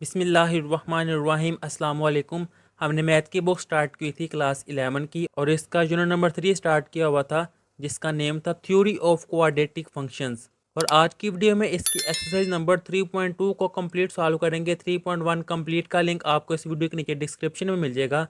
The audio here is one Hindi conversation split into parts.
बिस्मिल्लाहिर्रहमानिर्रहीम अस्सलाम वालेकुम। हमने मैथ की बुक स्टार्ट की थी क्लास 11 की और इसका यूनिट नंबर 3 स्टार्ट किया हुआ था जिसका नेम था थ्योरी ऑफ क्वाड्रेटिक फंक्शंस। और आज की वीडियो में इसकी एक्सरसाइज नंबर 3.2 को कंप्लीट सॉल्व करेंगे। 3.1 कंप्लीट का लिंक आपको इस वीडियो के नीचे डिस्क्रिप्शन में मिल जाएगा।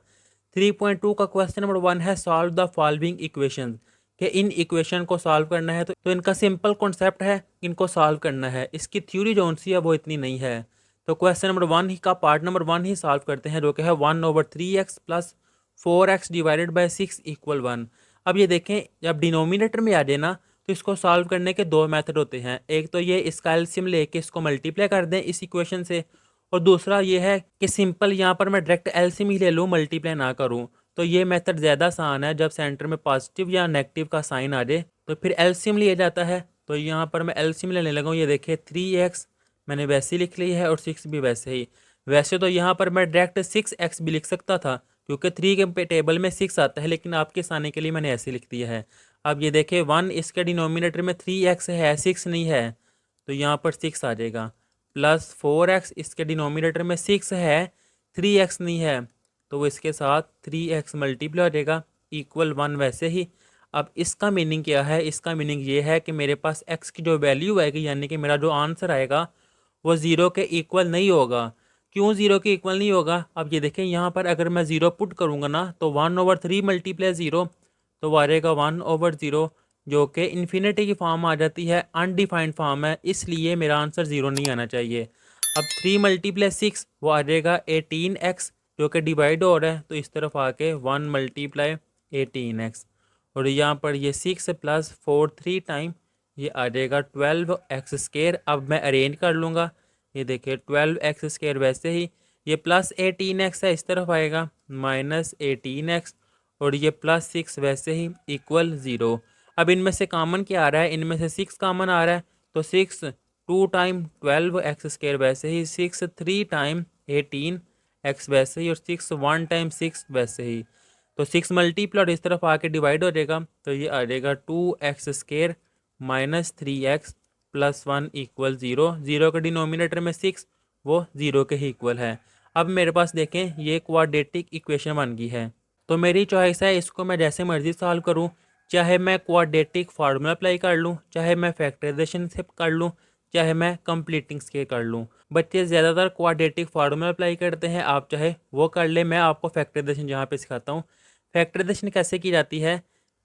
3.2 का क्वेश्चन नंबर 1 है सॉल्व द फॉलोइंग इक्वेशन कि इन इक्वेशन को सॉल्व करना है। तो इनका सिंपल कॉन्सेप्ट है, इनको सॉल्व करना है। इसकी थ्योरी जो सी है वो इतनी नहीं है। तो क्वेश्चन नंबर 1 ही का पार्ट नंबर 1 ही सॉल्व करते हैं, जो कि है 1/3x plus 4x divided by 6 equal 1। अब ये देखें, जब डिनोमिनेटर में आ जाए ना तो इसको सॉल्व करने के दो मेथड होते हैं। एक तो ये इसका एलसीएम लेके इसको मल्टीप्लाई कर दें इस इक्वेशन से, और दूसरा ये है कि सिंपल यहाँ पर मैं डायरेक्ट एलसीएम ही ले लूँ, मल्टीप्लाई ना करूँ। तो ये मेथड ज़्यादा आसान है। जब सेंटर में पॉजिटिव या नेगेटिव का साइन आ जाए तो फिर एलसीएम लिया जाता है। तो यहाँ पर मैं एलसीएम लेने लगा हूँ। ये देखिए 3x मैंने वैसे ही लिख ली है और 6 भी वैसे ही। वैसे तो यहाँ पर मैं डायरेक्ट 6x भी लिख सकता था क्योंकि 3 के टेबल में 6 आता है, लेकिन आपके आसानी के लिए मैंने ऐसे लिख दिया है। अब ये देखिए 1 इसके डिनोमिनेटर में 3x है, 6 नहीं है, तो यहाँ पर 6 आ जाएगा। प्लस 4x इसके डिनोमिनेटर में 6 है, 3x नहीं है, तो वो इसके साथ 3x मल्टीप्लाई हो जाएगा इक्वल 1 वैसे ही। अब इसका मीनिंग क्या है? इसका मीनिंग ये है कि मेरे पास x की जो वैल्यू आएगी, यानी कि मेरा जो आंसर आएगा वो ज़ीरो के इक्वल नहीं होगा। क्यों ज़ीरो के इक्वल नहीं होगा? अब ये देखें, यहाँ पर अगर मैं ज़ीरो पुट करूँगा ना तो 1/3 मल्टीप्लाई ज़ीरो, तो वो आ जाएगा 1/0, जो कि इन्फिनिटी की फॉर्म आ जाती है, अनडिफाइंड फॉर्म है, इसलिए मेरा आंसर ज़ीरो नहीं आना चाहिए। अब 3 × 6 वो आ जाएगा 18x, जो कि डिवाइड हो रहा है तो इस तरफ आके 1 × 18x, और यहाँ पर ये 6 + 4 3 टाइम ये आ जाएगा 12x²। अब मैं अरेंज कर लूँगा। ये देखिए 12x² वैसे ही, ये प्लस 18x है, इस तरफ आएगा -18x, और ये +6 वैसे ही इक्वल 0। अब इनमें से कॉमन क्या आ रहा है? इनमें से 6 कॉमन आ रहा है, तो 6 2 टाइम 12x² वैसे ही, 6 3 टाइम 18x वैसे ही, और 6 1 टाइम 6 वैसे ही। तो 6 मल्टीप्लाई और इस तरफ आके डिवाइड हो जाएगा, तो ये आ जाएगा 2x² -3x + 1 इक्वल 0। 0 के डिनोमिनेटर में 6, वो 0 के ही इक्वल है। अब मेरे पास देखें ये क्वाड्रेटिक इक्वेशन बन गई है। तो मेरी चॉइस है, इसको मैं जैसे मर्जी सॉल्व करूं, चाहे मैं क्वाड्रेटिक फार्मूला अप्लाई कर लूं, चाहे मैं फैक्टराइजेशन से कर लूं, चाहे मैं कंप्लीटिंग से कर लूं। बच्चे ज़्यादातर क्वाड्रेटिक फार्मूला अप्लाई करते हैं, आप चाहे वो कर ले। मैं आपको फैक्टराइजेशन यहाँ पे सिखाता हूँ। फैक्टराइजेशन कैसे की जाती है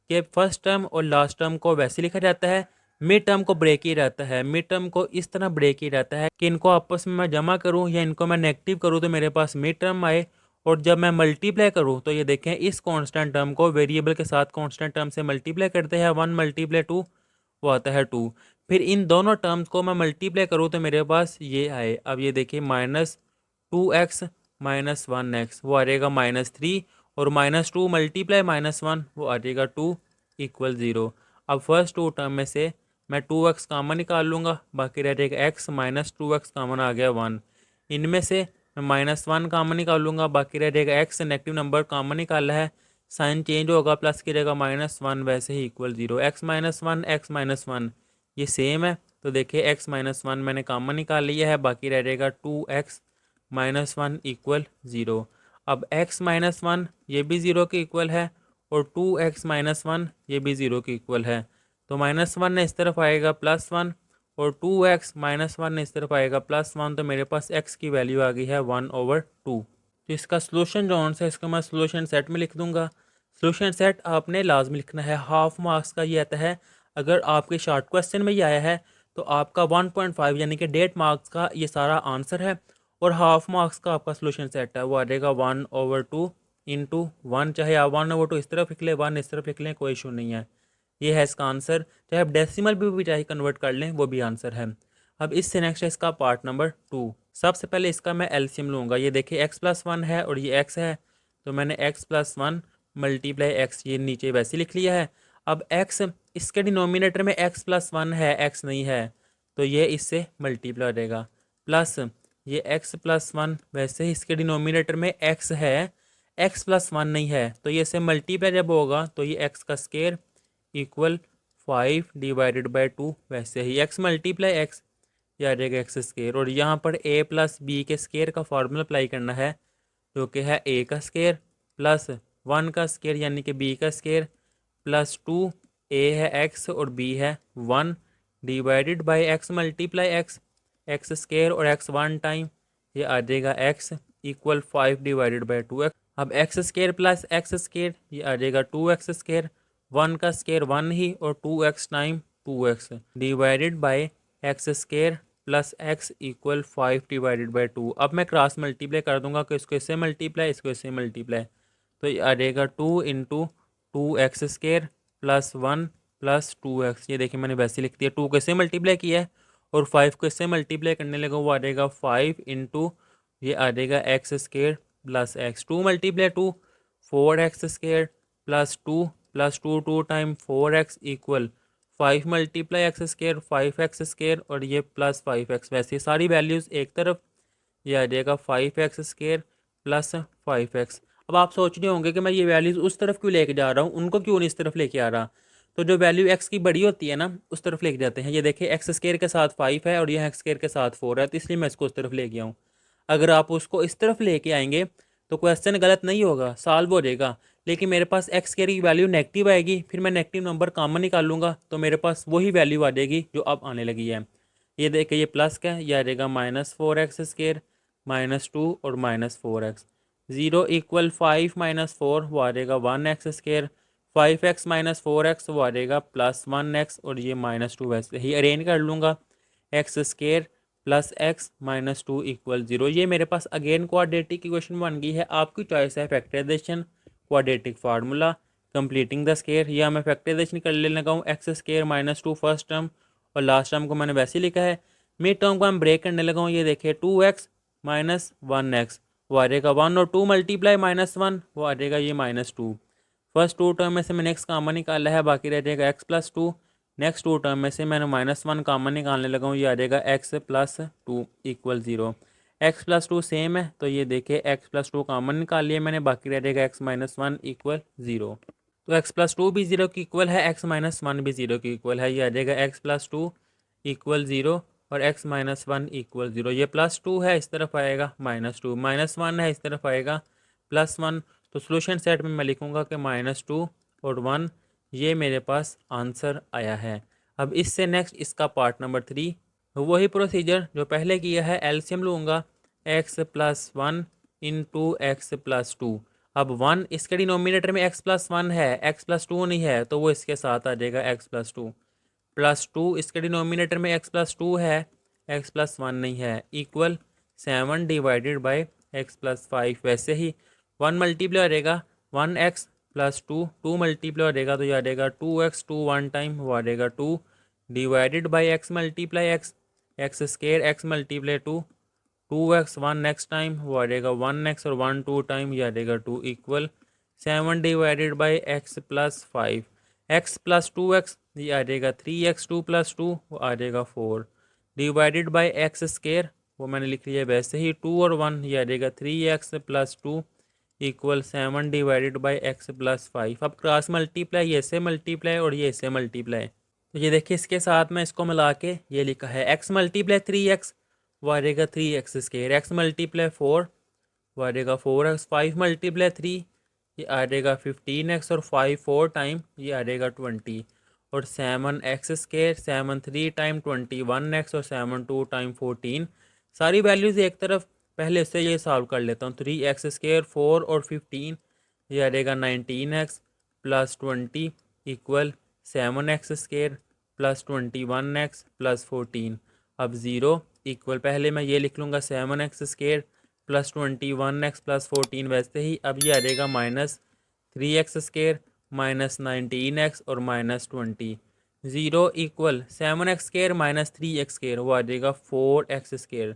कि फर्स्ट टर्म और लास्ट टर्म को वैसे लिखा जाता है, मिड टर्म को ब्रेक किया जाता है। मिड टर्म को इस तरह ब्रेक किया जाता है कि इनको आपस में मैं जमा करूं या इनको मैं नेगेटिव करूं तो मेरे पास मिड टर्म आए, और जब मैं मल्टीप्लाई करूं तो ये देखें इस कांस्टेंट टर्म को वेरिएबल के साथ कांस्टेंट टर्म से मल्टीप्लाई करते हैं। 1 × 2 वो आता है 2। फिर इन दोनों टर्म्स को मैं मल्टीप्लाई करूँ तो मेरे पास ये आए। अब ये देखिए -2x -1x वो आ जाएगा -3, और -2 मल्टीप्लाई -1 वो आ जाएगा 2 इक्वल 0। अब फर्स्ट टू टर्म में से मैं 2x कॉमन निकाल लूँगा, बाकी रह जाएगा x -2x कॉमन आ गया 1। इनमें से मैं -1 कॉमन निकाल लूँगा, बाकी रह जाएगा x, नेगेटिव नंबर कॉमन निकाला है, साइन चेंज होगा, प्लस की जगह -1 वैसे ही इक्वल 0। x -1 x -1 ये सेम है, तो देखिए x -1 मैंने कॉमन निकाल लिया है, बाकी रह जाएगा 2x -1 इक्वल 0। अब x -1 ये भी 0 के इक्वल है, और 2x -1 ये भी 0 के इक्वल है। तो -1 इस तरफ आएगा +1, और 2x -1 इस तरफ आएगा +1, तो मेरे पास x की वैल्यू आ गई है 1/2। तो इसका सोल्यूशन जो है इसको मैं सोल्यूशन सेट में लिख दूंगा। सोल्यूशन सेट आपने लाजमी लिखना है, हाफ मार्क्स का ये आता है। अगर आपके शॉर्ट क्वेश्चन में ये आया है तो आपका 1.5 यानी कि 1.5 मार्क्स का ये सारा आंसर है, और हाफ मार्क्स का आपका सोल्यूशन सेट है वो आ जाएगा 1/2 इंटू 1। चाहे आप 1/2 इस तरफ लिख लें, 1 इस तरफ लिख लें, कोई इशू नहीं है। ये है इसका आंसर। चाहे आप डेसिमल भी चाहे कन्वर्ट कर लें, वो भी आंसर है। अब इससे नेक्स्ट है इसका पार्ट नंबर 2। सबसे पहले इसका मैं एलसीएम लूँगा। ये देखिए x+1 है और ये x है, तो मैंने x+1 मल्टीप्लाई x ये नीचे वैसे लिख लिया है। अब x इसके डिनोमिनेटर में x+1 है, x नहीं है, तो ये इससे मल्टीप्लाई हो जाएगा। प्लस ये x+1 वैसे ही इसके डिनोमिनेटर में x है, x+1 नहीं है, तो ये इससे मल्टीप्लाई जब होगा तो ये x का स्क्वायर इक्वल 5 / 2 वैसे ही x मल्टीप्लाई x, ये आ जाएगा एक्स स्केयर। और यहाँ पर ए प्लस बी के स्केयर का फार्मूला अप्लाई करना है, जो कि है ए का स्केयर प्लस 1 का स्केयर यानी कि बी का स्केयर प्लस 2, ए है एक्स और बी है 1, divided by x multiply x, x square और एक्स 1 टाइम, ये आ जाएगा x equal 5 divided by 2x। अब x square plus X square ये आ जाएगा 2x स्केयर, 1 का स्केयर 1 ही और 2x time 2x divided by x square plus x equal 5 divided by 2। अब मैं क्रॉस मल्टीप्लाई कर दूंगा कि इसको इससे मल्टीप्लाई इसको इससे मल्टीप्लाई, तो ये आ जाएगा 2 into 2x square plus 1 plus 2x। ये देखिए मैंने वैसे लिख दिया, 2 को इससे मल्टीप्लाई किया है और 5 को इससे मल्टीप्लाई करने लगा, वो आ जाएगा 5 इंटू ये आ जाएगा x square plus x, 2 multiply 2 4x square plus to time 4x equal 5 multiply X square 5x square और ये प्लस 5x। वैसे सारी वैल्यूज़ एक तरफ, ये आ जाएगा 5x स्केयर प्लस 5x। अब आप सोच रहे होंगे कि मैं ये वैल्यूज़ उस तरफ क्यों लेके जा रहा हूँ, उनको क्यों नहीं इस तरफ लेके आ रहा। तो जो वैल्यू x की बड़ी होती है ना उस तरफ लेके जाते हैं। ये देखिए एक्स स्केयर के साथ 5 है और यह एक्स स्केयर के साथ 4 है, तो इसलिए मैं इसको उस तरफ लेके आऊँ। अगर आप उसको इस तरफ लेके आएंगे तो क्वेश्चन गलत नहीं होगा, सॉल्व हो जाएगा। लेकिन मेरे पास एक्स स्केयर की वैल्यू नेगेटिव आएगी, फिर मैं नेगेटिव नंबर कॉमन निकालूंगा तो मेरे पास वही वैल्यू आ जाएगी जो अब आने लगी है। ये देखिए ये प्लस का है, ये आ जाएगा -4x स्केयर -2 और -4x। 0 इक्वल 5 -4 वो आ जाएगा 1x स्केयर, 5x -4x वो आ जाएगा +1x और ये -2 वैसे ही अरेंज कर लूँगा। X square plus x -2 equal 0। ये मेरे पास अगेन क्वाड्रेटिक की क्वेश्चन बन गई है। आपकी चॉइस है factorisation, quadratic formula, completing the square, या मैं फैक्टराइजेशन कर लेने लगा हूँ। एक्स स्केयर -2 फर्स्ट टर्म और लास्ट टर्म को मैंने वैसे ही लिखा है। मिड टर्म को मैं ब्रेक करने लगा हूँ। ये देखिए 2x -1x वो आ जाएगा 1 और 2 मल्टीप्लाई -1 वो आ जाएगा ये -2। फर्स्ट 2 टर्म में से मैंने x कामन निकाला है, बाकी रह जाएगा x प्लस 2। नेक्स्ट 2 टर्म में से मैंने -1 कामन निकालने लगा हूँ, ये आ जाएगा x plus 2 equal 0। x plus 2 same है तो ये देखिए x प्लस 2 कामन निकाल लिया मैंने, बाकी रह जाएगा x -1 इक्वल 0। तो x प्लस 2 भी 0 की इक्वल है, x -1 भी 0 की इक्वल है। ये आ जाएगा x प्लस 2 इक्वल 0 और x -1 इक्वल 0। ये +2 है इस तरफ आएगा -2, -1 है इस तरफ आएगा +1। तो सोल्यूशन सेट में मैं लिखूँगा कि -2 और 1, ये मेरे पास आंसर आया है। अब इससे नेक्स्ट इसका पार्ट नंबर 3, वही प्रोसीजर जो पहले किया है। एलसीएम लूँगा x plus 1 into X plus 2। अब 1 इसके डिनोमिनेटर में x प्लस 1 है, x प्लस 2 नहीं है, तो वो इसके साथ आ जाएगा x प्लस 2। प्लस 2 इसके डिनोमिनेटर में x प्लस 2 है, x प्लस 1 नहीं है, equal 7 divided by x plus 5। वैसे ही 1 मल्टीप्लाई हो जाएगा 1x प्लस 2, 2 मल्टीप्लाई हो जाएगा तो ये आ जाएगा 2x, 2 1 टाइम वो आ जाएगा 2 divided by x multiply x square x multiply 2, 2x 1 next time वो आ जाएगा 1x और 1 2 टाइम ये आ जाएगा 2 equal 7 divided by x plus 5। x plus 2x ये आ जाएगा 3x, 2 प्लस 2 वो आ जाएगा 4 डिवाइडेड बाई एक्स स्केयर, वो मैंने लिख लिया वैसे ही 2 और 1 ये आ जाएगा 3x plus 2 equal 7 divided by x plus 5। अब क्रॉस मल्टीप्लाई, ये से मल्टीप्लाई और ये से मल्टीप्लाई, तो ये देखिए इसके साथ में इसको मिला के ये लिखा है x मल्टीप्लाई 3x वो आ जाएगा 3x स्केयर, एक्स मल्टीप्लाई 4 वो आ जाएगा 4x, 5 मल्टीप्लाई 3 ये आ जाएगा 15x और 5 4 टाइम ये आ जाएगा 20 और 7x स्केयर 7 3 टाइम 21x और 7 2 टाइम 14। सारी वैल्यूज़ एक तरफ, पहले इससे ये सॉल्व कर लेता हूँ। 3x स्केयर 4 और 15 ये आ जाएगा 19x plus 20 equal 7x square plus 21x plus 14। अब 0 इक्वल, पहले मैं ये लिख लूँगा 7x square plus 21x plus 14 वैसे ही। अब ये आ जाएगा -3x स्केयर -19x और -20। 0 equal 7x square -3x square वो आ जाएगा 4x स्केयर,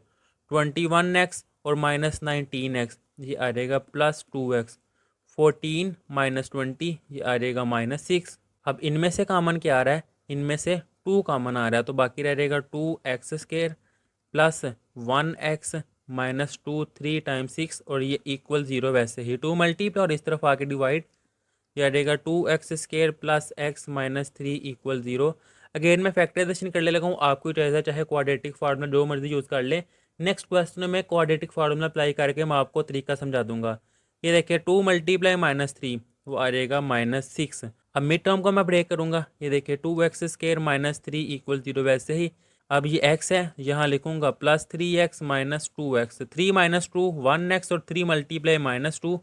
21x और -19x ये आ जाएगा +2x, 14 -20 ये आ जाएगा -6। अब इनमें से कॉमन क्या आ रहा है, इनमें से 2 कॉमन आ रहा है, तो बाकी रह जाएगा 2x square plus 1x -2 3 time 6 और ये इक्वल 0 वैसे ही। 2 मल्टीप्लाई और इस तरफ आके डिवाइड, ये आ जाएगा 2x square plus x -3 equal 0। Again मैं फैक्टराइजेशन कर ले लगा हूँ, आपको चॉइस है, चाहे क्वाड्रेटिक फार्मूला जो मर्जी यूज़ कर ले। नेक्स्ट क्वेश्चन में क्वाड्रेटिक फार्मूला अप्लाई करके मैं आपको तरीका समझा दूंगा। ये देखिए 2 मल्टीप्लाई -3 वो आ जाएगा -6। अब मिड टर्म को मैं ब्रेक करूँगा, ये देखिए 2x² -3 = 0 वैसे ही। अब ये x है, यहाँ लिखूँगा +3x - 2x, 3 - 2 1x और 3 मल्टीप्लाई -2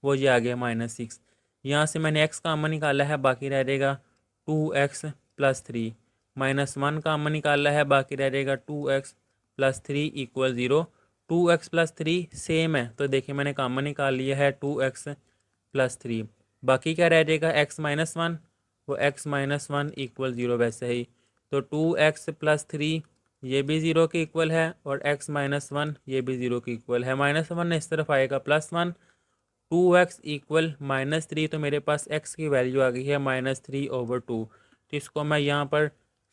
वो ये आ गया -6। यहाँ से मैंने x कामन निकाला है, बाकी रह जाएगा 2x + 3, -1 कामन निकाला है, बाकी रह जाएगा 2x + 3 = 0। 2x + 3 सेम है, तो देखिए मैंने कामन निकाल लिया है 2x + 3। बाकी क्या रह जाएगा x - 1, वो x - 1 = 0 वैसे ही। तो 2x + 3 ये भी 0 के इक्वल है और x - 1 ये भी 0 के इक्वल है। -1 इस तरफ आएगा +1, 2x = -3, तो मेरे पास x की वैल्यू आ गई है -3/2। तो इसको मैं यहाँ पर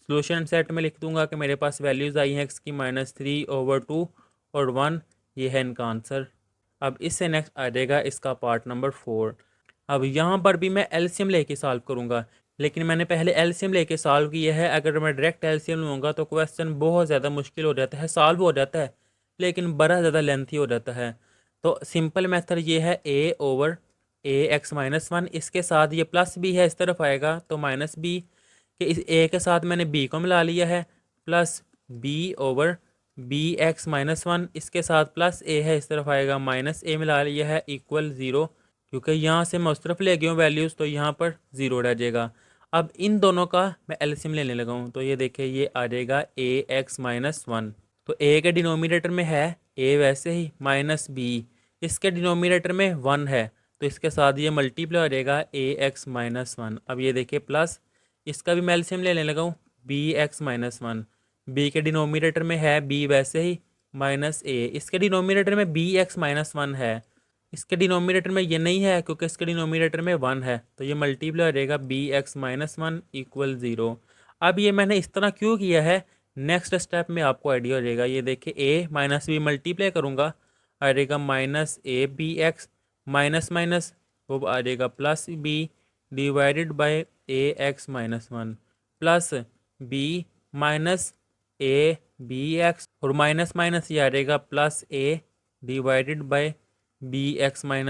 सोल्यूशन सेट में लिख दूंगा कि मेरे पास वैल्यूज़ आई हैं x की -3/2 और 1, ये है इनका आंसर। अब इससे नेक्स्ट आ जाएगा इसका पार्ट नंबर 4। अब यहाँ पर भी मैं एलसीएम लेके सॉल्व करूँगा, लेकिन मैंने पहले एलसीएम लेके सॉल्व किया है। अगर मैं डायरेक्ट एलसीएम लूँगा तो क्वेश्चन बहुत ज़्यादा मुश्किल हो जाता है, सॉल्व हो जाता है लेकिन बड़ा ज़्यादा लेंथी हो जाता है। तो सिंपल मेथड ये है a/(a)x - 1, इसके साथ ये प्लस बी है, इस तरफ आएगा तो -b कि इस a के साथ मैंने b को मिला लिया है, प्लस b/(b)x - 1, इसके साथ प्लस a है, इस तरफ आएगा -a मिला लिया है, = 0। क्योंकि यहाँ से मैं उस तरफ ले गया हूँ वैल्यूज़, तो यहाँ पर 0 रह जाएगा। अब इन दोनों का मैं एलसीएम लेने लगा हूँ, तो ये देखिए ये आ जाएगा ax - 1। तो a के डिनोमिनेटर में है a वैसे ही, माइनस b इसके डिनोमिनेटर में 1 है, तो इसके साथ ये मल्टीप्लाई हो जाएगा ax - 1। अब ये देखिए प्लस, इसका भी मैं एलसीएम लेने लगा हूँ, bx - 1। b के डिनोमिनेटर में है b वैसे ही, -a इसके डिनोमिनेटर में bx - 1 है, इसके डिनोमिनेटर में ये नहीं है क्योंकि इसके डिनोमिनेटर में 1 है, तो ये मल्टीप्लाई हो जाएगा bx - 1 = 0। अब ये मैंने इस तरह क्यों किया है, नेक्स्ट स्टेप में आपको आइडिया हो जाएगा। ये देखिए a - b मल्टीप्लाई करूँगा, आ जाएगा -a/bx, माइनस माइनस वो आ जाएगा +b divided by ax - 1 plus b -a/bx और माइनस माइनस ये आ जाएगा +a डिवाइडेड बाय bx - 1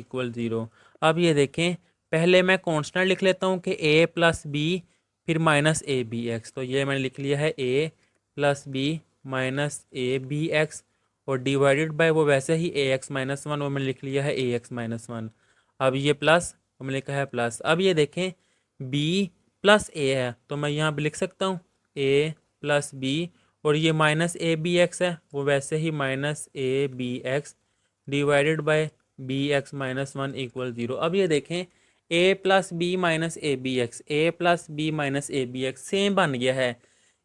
= 0। अब ये देखें, पहले मैं कांस्टेंट लिख लेता हूँ कि a + b फिर -a/bx, तो ये मैंने लिख लिया है a + b -a/bx और डिवाइडेड बाय वो वैसे ही ax - 1, वो मैंने लिख लिया है ax - 1। अब ये प्लस हमने लिखा है प्लस। अब ये देखें b + a है, तो मैं यहाँ भी लिख सकता हूँ a + b और ये -a/bx है, वो वैसे ही -a/bx डिवाइडेड बाय bx - 1 = 0। अब ये देखें a + b -a/bx, a + b -a/bx same बन गया है,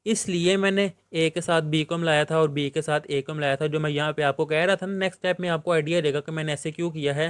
इसलिए मैंने a के साथ b को मिलाया था और b के साथ a को मिलाया था। जो मैं यहाँ पे आपको कह रहा था ना, नेक्स्ट स्टेप में आपको आइडिया रहेगा कि मैंने ऐसे क्यों किया है,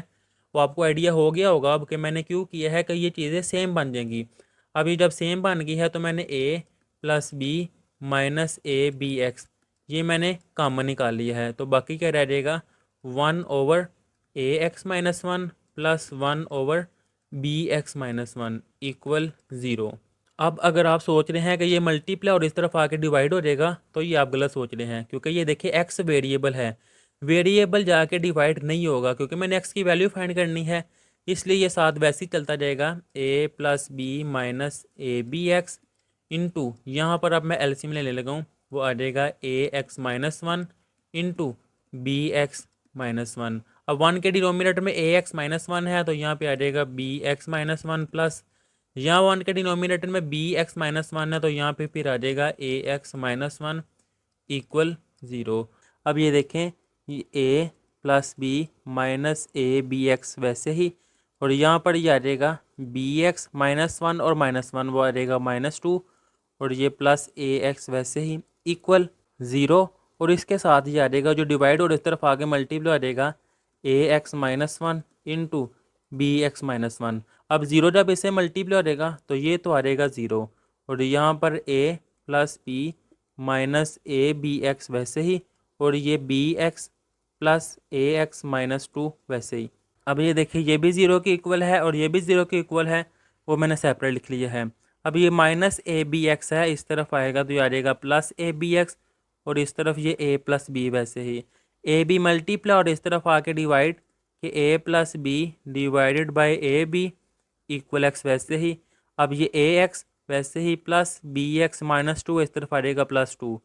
वो आपको आइडिया हो गया होगा अब कि मैंने क्यों किया है, कि ये चीज़ें सेम बन जाएंगी। अभी जब सेम बन गई है तो मैंने a + b -a/bx ये मैंने कॉमन निकाल लिया है, तो बाकी क्या रह जाएगा 1/ax - 1 प्लस 1/bx - 1 = 0। अब अगर आप सोच रहे हैं कि ये मल्टीप्लाई और इस तरफ आके डिवाइड हो जाएगा, तो ये आप गलत सोच रहे हैं, क्योंकि ये देखिए x वेरिएबल है, वेरिएबल जाके डिवाइड नहीं होगा क्योंकि मैंने x की वैल्यू फाइंड करनी है, इसलिए ये साथ वैसे ही चलता जाएगा a + b -a/bx इंटू, यहाँ पर अब मैं एलसीएम लेने लगा हूँ, वो आ जाएगा ax - 1 इंटू bx - 1। अब 1 के डिनोमिनेटर में ax - 1 है, तो यहाँ पे आ जाएगा bx - 1 प्लस, यहाँ 1 के डिनोमिनेटर में bx - 1 है, तो यहाँ पे फिर आ जाएगा ax - 1 = 0। अब ये देखें, ये a + b -a/bx वैसे ही, और यहाँ पर ये आ जाएगा bx - 1 और -1 वो आ जाएगा -2 और ये +ax वैसे ही = 0। और इसके साथ ये आ जाएगा जो डिवाइड और इस तरफ आगे मल्टीप्लाई आ जाएगा ax - 1 इंटू bx - 1। अब 0 जब इसे मल्टीप्लाई हो जाएगा तो ये तो आ जाएगा 0 और यहाँ पर a + b -a/bx वैसे ही और ये bx + ax - 2 वैसे ही। अब ये देखिए ये भी 0 के इक्वल है और ये भी 0 के इक्वल है, वो मैंने सेपरेट लिख लिया है। अब ये माइनस ए बी एक्स है, इस तरफ आएगा तो ये आ जाएगा प्लस ए बी एक्स, और इस तरफ ये ए प्लस बी, वैसे ही ए बी मल्टीप्लाई और इस तरफ आके डिवाइड कि A plus B divided by A B equal X, वैसे ही अब ये ए एक्स वैसे ही plus B X minus two इस तरफ आ जाएगा प्लस टू,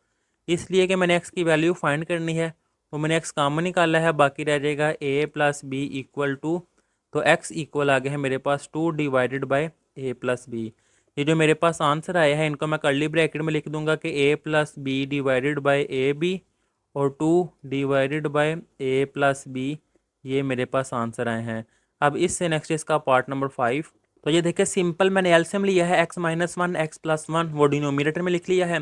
इसलिए कि मैंने एक्स की वैल्यू फाइंड करनी है, तो मैंने एक्स कॉमन निकाला है, बाकी रह जाएगा A plus B equal two, तो एक्स इक्वल आ गया है मेरे पास two divided by A plus B. ये जो मेरे पास आंसर आया है इनको मैं कर्ली ब्रैकेट में लिख दूंगा कि A plus B divided by A B और two divided by A plus B, ये मेरे पास आंसर आए हैं। अब इससे नेक्स्ट इसका पार्ट नंबर 5, तो ये देखिए सिंपल मैंने एलसीएम लिया है, x minus one x plus one वो डिनोमिनेटर में लिख लिया है,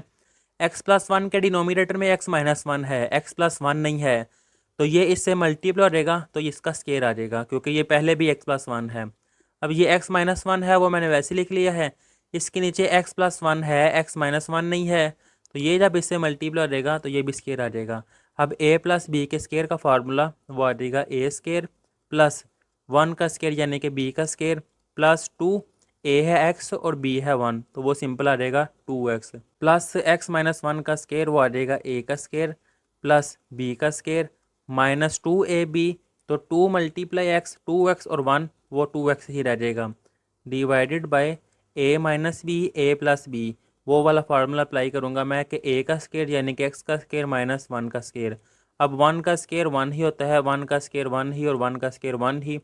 एक्स प्लस वन के डिनोमिनेटर में एक्स माइनस वन है, एक्स प्लस वन नहीं है, तो ये इससे मल्टीप्लाई हो जाएगा तो इसका स्केयर आ जाएगा, क्योंकि ये पहले भी एक्स प्लस वन है। अब ये एक्स माइनस वन है वो मैंने वैसे लिख लिया है, इसके नीचे एक्स प्लस वन है, एक्स माइनस वन नहीं है, तो ये जब इससे मल्टीप्लाई हो जाएगा तो ये भी स्केयर आ जाएगा। अब ए प्लस बी के स्केयर का फार्मूला वो आ जाएगा ए स्केयर प्लस वन का स्केयर यानी कि बी का स्केयर प्लस टू, ए है एक्स और बी है वन, तो वो सिंपल आ जाएगा two X plus X minus one का स्केयर वो आ जाएगा ए का स्केयर प्लस बी का square minus two A B, तो two multiply X, two X और वन वो टू एक्स ही रह जाएगा, divided by A minus B A plus B, वो वाला फार्मूला अप्लाई करूँगा मैं कि ए का स्केयर यानी कि एक्स का स्केयर माइनस वन का स्केयर, अब वन का स्केयर वन ही होता है, वन का स्केयर वन ही और वन का स्केयर वन ही,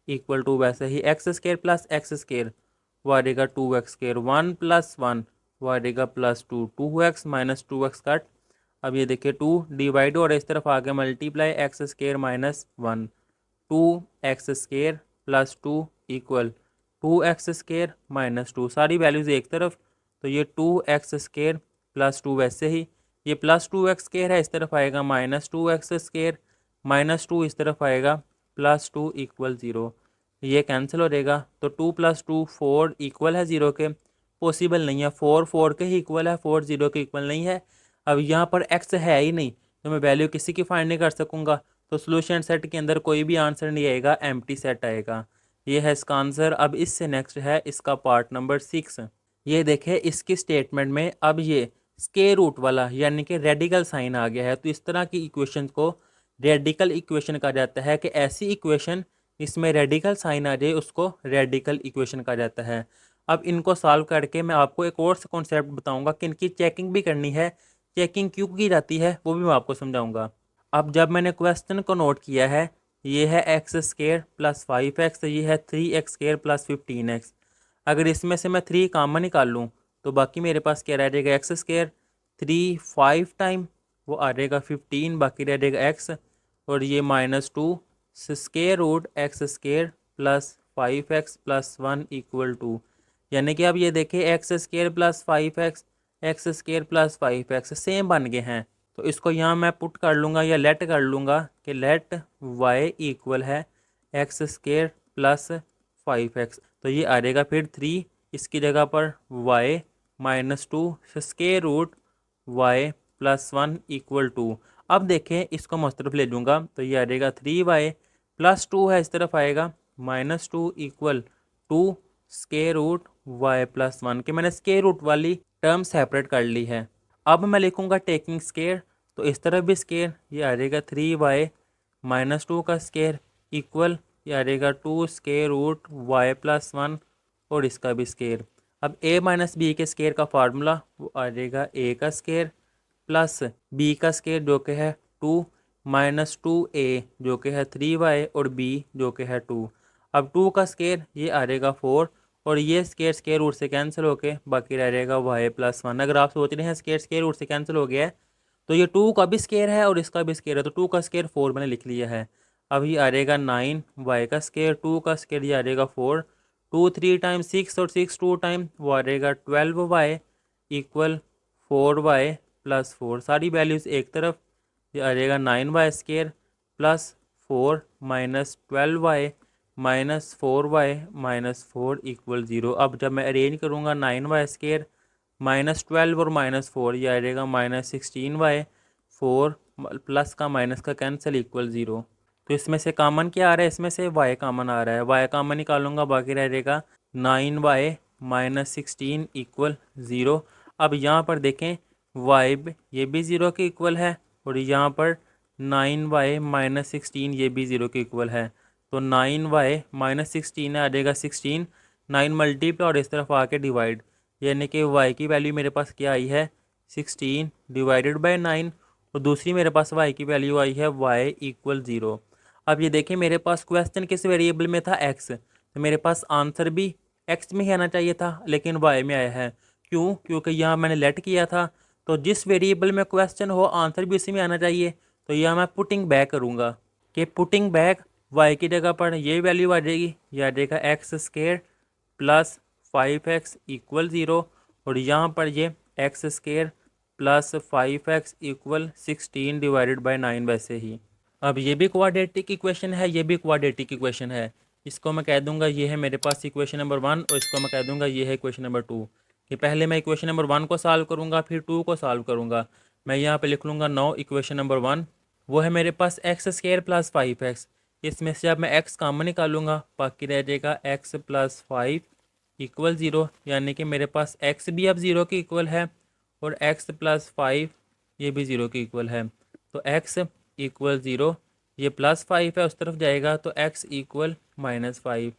इक्वल टू वैसे ही X square plus X square वो आ जाएगा two X square, one plus one वो आ जाएगा plus two, two X minus two X cut, अब ये देखिए टू डिवाइड और इस तरफ आगे multiply X square minus one, two X square plus two equal to X square minus two, सारी वैल्यूज़ एक तरफ, तो ये two X square plus to, वैसे ही ये प्लस टू एक्स स्केयर है इस तरफ आएगा minus two X square, minus two इस तरफ आएगा प्लस टू इक्वल ज़ीरो, ये कैंसिल हो जाएगा, तो to plus two four equal है ज़ीरो के, पॉसिबल नहीं है, फोर फोर के ही इक्वल है, फोर ज़ीरो के इक्वल नहीं है। अब यहाँ पर एक्स है ही नहीं तो मैं वैल्यू किसी की फाइंड नहीं कर सकूँगा, तो सोल्यूशन सेट के अंदर कोई भी आंसर नहीं आएगा, एम्प्टी सेट आएगा, ये है इसका आंसर। अब इससे नेक्स्ट है इसका पार्ट नंबर 6, ये देखें इसकी स्टेटमेंट में अब ये स्क्वायर रूट वाला यानी कि रेडिकल साइन आ गया है, तो इस तरह की इक्वेशन को रेडिकल इक्वेशन कहा जाता है, कि ऐसी इक्वेशन इसमें रेडिकल साइन आ जाए उसको रेडिकल इक्वेशन कहा जाता है। अब इनको सॉल्व करके मैं आपको एक और कॉन्सेप्ट बताऊंगा कि इनकी चेकिंग भी करनी है, चेकिंग क्यों की जाती है वो भी मैं आपको समझाऊंगा। अब जब मैंने क्वेश्चन को नोट किया है, ये है x square plus five x, ये है three x square plus 15x, अगर इसमें से मैं थ्री कॉमन निकाल लूँ तो बाकी मेरे पास क्या रह जाएगा, x square, three five time वो आ जाएगा 15, बाकी रह जाएगा एक्स, और ये minus two square root x square plus five x plus one equal to, यानी कि अब ये देखिए x square plus five x square plus five x same बन गए हैं, तो इसको यहाँ मैं पुट कर लूँगा या लेट कर लूँगा कि लेट वाई इक्वल है x square plus five x, तो ये आ जाएगा फिर थ्री, इसकी जगह पर y minus two square root Y plus one equal to. अब देखें इसको मैं उस तरफ ले लूँगा तो ये आ जाएगा थ्री वाई प्लस टू है इस तरफ आएगा minus two equal to square root Y plus one, के मैंने स्केयर रूट वाली टर्म सेपरेट कर ली है। अब मैं लिखूँगा टेकिंग स्केयर, तो इस तरफ भी स्केयर, ये आ जाएगा थ्री वाई माइनस टू का स्केयर इक्वल ये आ जाएगा two square root Y plus one और इसका भी स्केयर। अब ए माइनस बी के स्केयर का फार्मूला वो आ जाएगा ए का स्केयर प्लस बी का स्केयर जो कि है टू माइनस टू ए जो कि है थ्री वाई और बी जो कि है टू। अब टू का स्केयर ये आ जाएगा फोर और ये स्केयर स्केयर रूट से कैंसिल होके बाकी रह जाएगा वाई प्लस वन। अगर आप सोच रहे हैं स्केयर स्केयर रूट से कैंसिल हो गया है तो ये टू का भी स्केयर है और इसका भी स्केयर है, तो टू का स्केयर फोर मैंने लिख लिया है। अब ये आ जाएगा नाइन वाई का स्केयर, टू का स्केयर ये आ जाएगा four, two three time six और सिक्स टू टाइम वो आ जाएगा 12y equal 4y plus four, सारी वैल्यूज़ एक तरफ, ये आ जाएगा 9y square plus four minus 12y minus 4y minus four equal zero. अब जब मैं अरेंज करूँगा 9y स्केयर माइनस 12 और माइनस फोर ये आ जाएगा माइनस 16y, फोर प्लस का माइनस का कैंसिल इक्वल ज़ीरो। तो इसमें से कॉमन क्या आ रहा है, इसमें से y कॉमन आ रहा है, y कॉमन निकालूंगा बाकी रह जाएगा 9y -16 इक्वल 0। अब यहाँ पर देखें वाई ये भी 0 के इक्वल है और यहाँ पर 9y -16 ये भी 0 के इक्वल है। तो 9y -16 आ जाएगा 16, 9 मल्टीप्लाई और इस तरफ आके डिवाइड, यानी कि y की वैल्यू मेरे पास क्या आई है 16 डिवाइडेड बाय 9 और दूसरी मेरे पास y की वैल्यू आई है y इक्वल 0। अब ये देखें मेरे पास क्वेश्चन किस वेरिएबल में था x, तो मेरे पास आंसर भी x में ही आना चाहिए था लेकिन y में आया है। क्यों? क्योंकि यहाँ मैंने लेट किया था, तो जिस वेरिएबल में क्वेश्चन हो आंसर भी उसी में आना चाहिए। तो यह मैं पुटिंग बैक करूँगा कि पुटिंग बैक y की जगह पर ये वैल्यू आ जाएगी, यह आ जाएगा x square plus 5x equal 0 और यहाँ पर ये x square plus 5x equal 16 divided by 9 वैसे ही। अब ये भी क्वाड्रेटिक इक्वेशन है, ये भी क्वाड्रेटिक इक्वेशन है। इसको मैं कह दूंगा ये है मेरे पास इक्वेशन नंबर 1 और इसको मैं कह दूंगा ये है इक्वेशन नंबर 2। कि पहले मैं इक्वेशन नंबर 1 को सॉल्व करूंगा फिर 2 को सॉल्व करूंगा। मैं यहाँ पे लिख लूँगा नो इक्वेशन नंबर 1 वो है मेरे पास एक्स स्केयर प्लस 5x। इसमें से अब मैं x कॉमन निकालूंगा, बाकी रह जाएगा x प्लस 5 इक्वल 0, यानी कि मेरे पास x भी अब 0 के इक्वल है और x प्लस 5 ये भी 0 के इक्वल है। तो x इक्वल 0, ये प्लस 5 है उस तरफ जाएगा तो x इक्वल -5।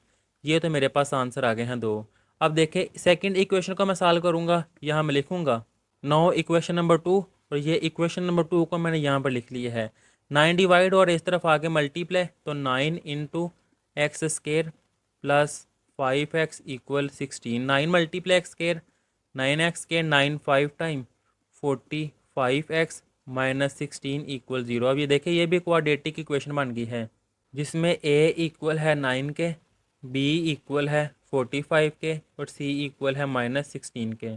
ये तो मेरे पास आंसर आ गए हैं 2। अब देखें सेकंड इक्वेशन को मैं सॉल्व करूँगा, यहाँ मैं लिखूँगा नो इक्वेशन नंबर 2 और ये इक्वेशन नंबर 2 को मैंने यहाँ पर लिख लिया है 9 डिवाइड और इस तरफ आगे मल्टीप्लाई, तो 9 into x square plus 5x equal 16, 9 multiply X square 9x square 9 5 time 45x minus 16 equal 0। अब ये देखिए ये भी क्वाड्रेटिक इक्वेशन बन गई है जिसमें a इक्वल है 9 के, b इक्वल है 45 के और c इक्वल है -16 के।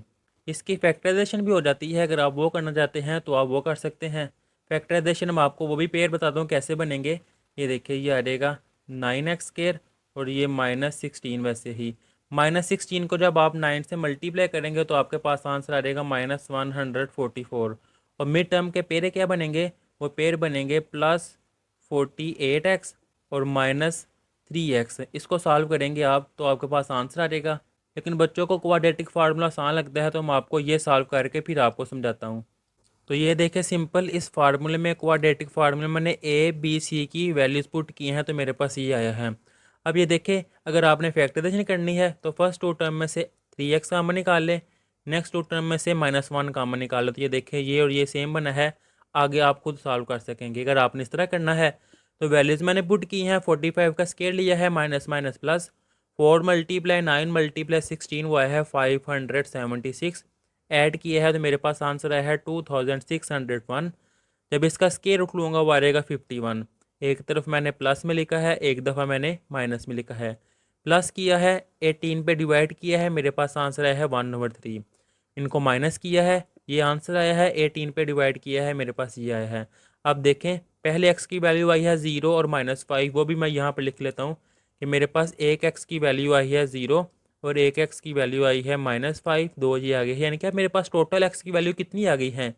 इसकी फैक्टराइजेशन भी हो जाती है, अगर आप वो करना चाहते हैं तो आप वो कर सकते हैं। फैक्टराइजेशन मैं आपको वो भी पेयर बताता हूँ कैसे बनेंगे। ये देखिए ये आ जाएगा 9x स्केयर और ये -16 वैसे ही। -16 को जब आप 9 से मल्टीप्लाई करेंगे तो आपके पास आंसर आ जाएगा -144 और मिड टर्म के पेयर क्या बनेंगे, वो पेयर बनेंगे +48x और -3x। इसको सॉल्व करेंगे आप तो आपके पास आंसर आ जाएगा। लेकिन बच्चों को क्वाड्रेटिक फार्मूला आसान लगता है तो मैं आपको ये सॉल्व करके फिर आपको समझाता हूँ। तो ये देखें सिंपल इस फार्मूले में क्वाड्रेटिक फार्मूले मैंने ए बी सी की वैल्यूज़ पुट की हैं तो मेरे पास ये आया है। अब ये देखें अगर आपने फैक्टराइजेशन करनी है तो फर्स्ट 2 टर्म में से 3x कॉमन निकाल लें, नेक्स्ट 2 टर्म में से -1 कॉमन निकाल लो। तो ये देखें ये और ये सेम बना है, आगे आप खुद सॉल्व कर सकेंगे। अगर आपने इस तरह करना है तो वैल्यूज़ मैंने पुट की हैं, 45 का स्केयर लिया है minus minus plus 4 multiply 9 multiply 16 वो आया है 576, ऐड किया है तो मेरे पास आंसर आया है 2601। जब इसका स्केयर उठ लूँगा वो आ जाएगा 51। एक तरफ मैंने प्लस में लिखा है, एक दफ़ा मैंने माइनस में लिखा है। प्लस किया है 18 पे डिवाइड किया है, मेरे पास आंसर आया है 1/3। इनको माइनस किया है, ये आंसर आया है 18 पे डिवाइड किया है, मेरे पास ये आया है। अब देखें पहले x की वैल्यू आई है 0 और -5, वो भी मैं यहाँ पर लिख लेता हूँ कि मेरे पास एक x की वैल्यू आई है 0 और एक x की वैल्यू आई है -5, 2 ये आ गए हैं। यानी कि मेरे पास टोटल x की वैल्यू कितनी आ गई हैं,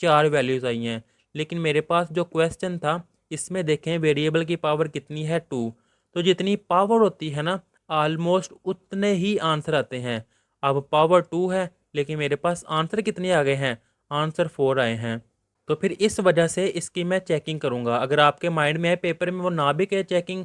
4 वैल्यूज़ आई हैं। लेकिन मेरे पास जो क्वेश्चन था इसमें देखें वेरिएबल की पावर कितनी है 2, तो जितनी पावर होती है ना ऑलमोस्ट उतने ही आंसर आते हैं। अब पावर 2 है लेकिन मेरे पास आंसर कितने आ गए हैं, आंसर 4 आए हैं। तो फिर इस वजह से इसकी मैं चेकिंग करूँगा। अगर आपके माइंड में है पेपर में वो ना भी कहे चेकिंग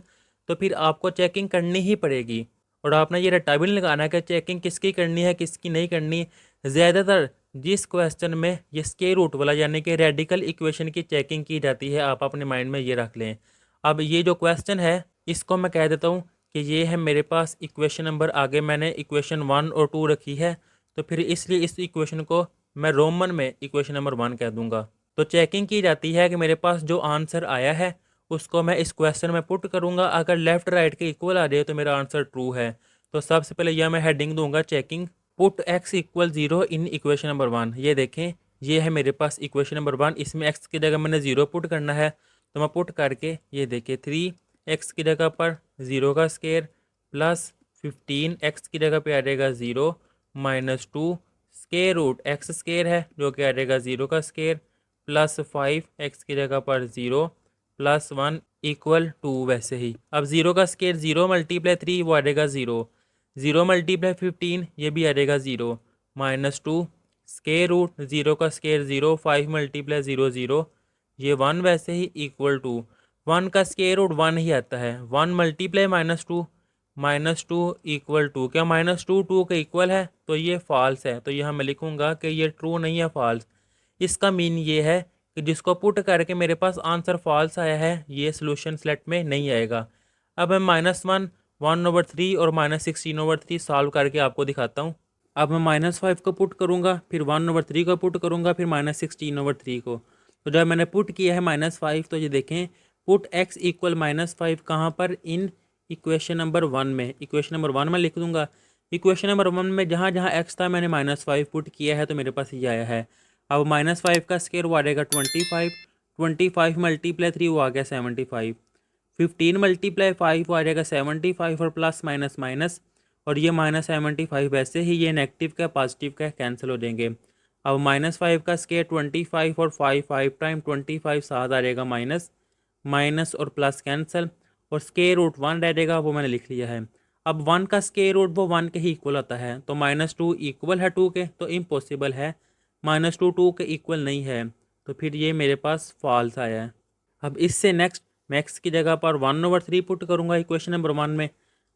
तो फिर आपको चेकिंग करनी ही पड़ेगी और आपने ये रट्टा भी नहीं लगाना कि चेकिंग किसकी करनी है किसकी नहीं करनी। ज़्यादातर जिस क्वेश्चन में ये स्क्वायर रूट वाला यानी कि रेडिकल इक्वेशन की चेकिंग की जाती है, आप अपने माइंड में ये रख लें। अब ये जो क्वेश्चन है इसको मैं कह देता हूँ कि ये है मेरे पास इक्वेशन नंबर, आगे मैंने इक्वेशन 1 और 2 रखी है तो फिर इसलिए इस इक्वेशन को मैं रोमन में इक्वेशन नंबर 1 कह दूँगा। तो चेकिंग की जाती है कि मेरे पास जो आंसर आया है उसको मैं इस क्वेश्चन में पुट करूँगा, अगर लेफ़्ट राइट के इक्वल आ जाए तो मेरा आंसर ट्रू है। तो सबसे पहले यह मैं हेडिंग दूंगा चेकिंग पुट x इक्वल 0 इन इक्वेशन नंबर 1। ये देखें ये है मेरे पास इक्वेशन नंबर 1, इसमें x की जगह मैंने 0 पुट करना है तो मैं पुट करके ये देखिए 3x की जगह पर 0 का स्केयर प्लस 15x की जगह पे आ जाएगा 0 -2 स्केयर रूट x स्केयर है जो कि आ जाएगा 0 का स्केयर प्लस 5x की जगह पर 0 +1 इक्वल 2 वैसे ही। अब 0 का स्केयर 0 मल्टीप्लाई 3 वो आ जाएगा 0, ज़ीरो मल्टीप्लाई 15 ये भी आ जाएगा ज़ीरो, -2 स्केयर रूट ज़ीरो का square zero, 5 multiply zero zero, ये 1 वैसे ही इक्वल टू 1 का स्केयर रूट 1 ही आता है, 1 मल्टीप्लाई -2 इक्वल टू क्या -2 2 के इक्वल है, तो ये फॉल्स है। तो यहाँ मैं लिखूँगा कि ये ट्रू नहीं है, फॉल्स। इसका मीन ये है कि जिसको पुट करके मेरे पास आंसर फॉल्स आया है ये सोल्यूशन सेट में नहीं आएगा। अब मैं -1 1/3 और -16/3 सॉल्व करके आपको दिखाता हूँ। अब मैं -5 को पुट करूँगा, फिर 1/3 को पुट करूँगा, फिर -16/3 को। तो जब मैंने पुट किया है -5, तो ये देखें पुट x इक्वल -5 कहाँ पर, इन इक्वेशन नंबर 1 में। इक्वेशन नंबर 1 में लिख दूंगा। इक्वेशन नंबर 1 में जहाँ जहाँ x था मैंने -5 पुट किया है, तो मेरे पास ये आया है। अब -5 का स्केयर वो आ जाएगा 25, 25 मल्टीप्लाई 3 वो आ गया 75, 15 मल्टीप्लाई 5 वो आ जाएगा 75 और प्लस माइनस माइनस, और ये -75 वैसे ही ये नेगेटिव का पॉजिटिव का कैंसिल हो जाएंगे। अब -5 का स्केयर 25 और 5 5 टाइम 25 साथ आ जाएगा माइनस, माइनस और प्लस कैंसिल, और स्केयर रूट 1 रह जाएगा, वो मैंने लिख लिया है। अब 1 का स्केयर रूट वो 1 के ही इक्वल होता है, तो -2 इक्वल है 2 के, तो इम्पॉसिबल है। -2 2 के इक्वल नहीं है, तो फिर ये मेरे पास फॉल्स आया है। अब इससे नेक्स्ट मैं एक्स की जगह पर 1/3 पुट करूँगा इक्वेशन नंबर 1 में।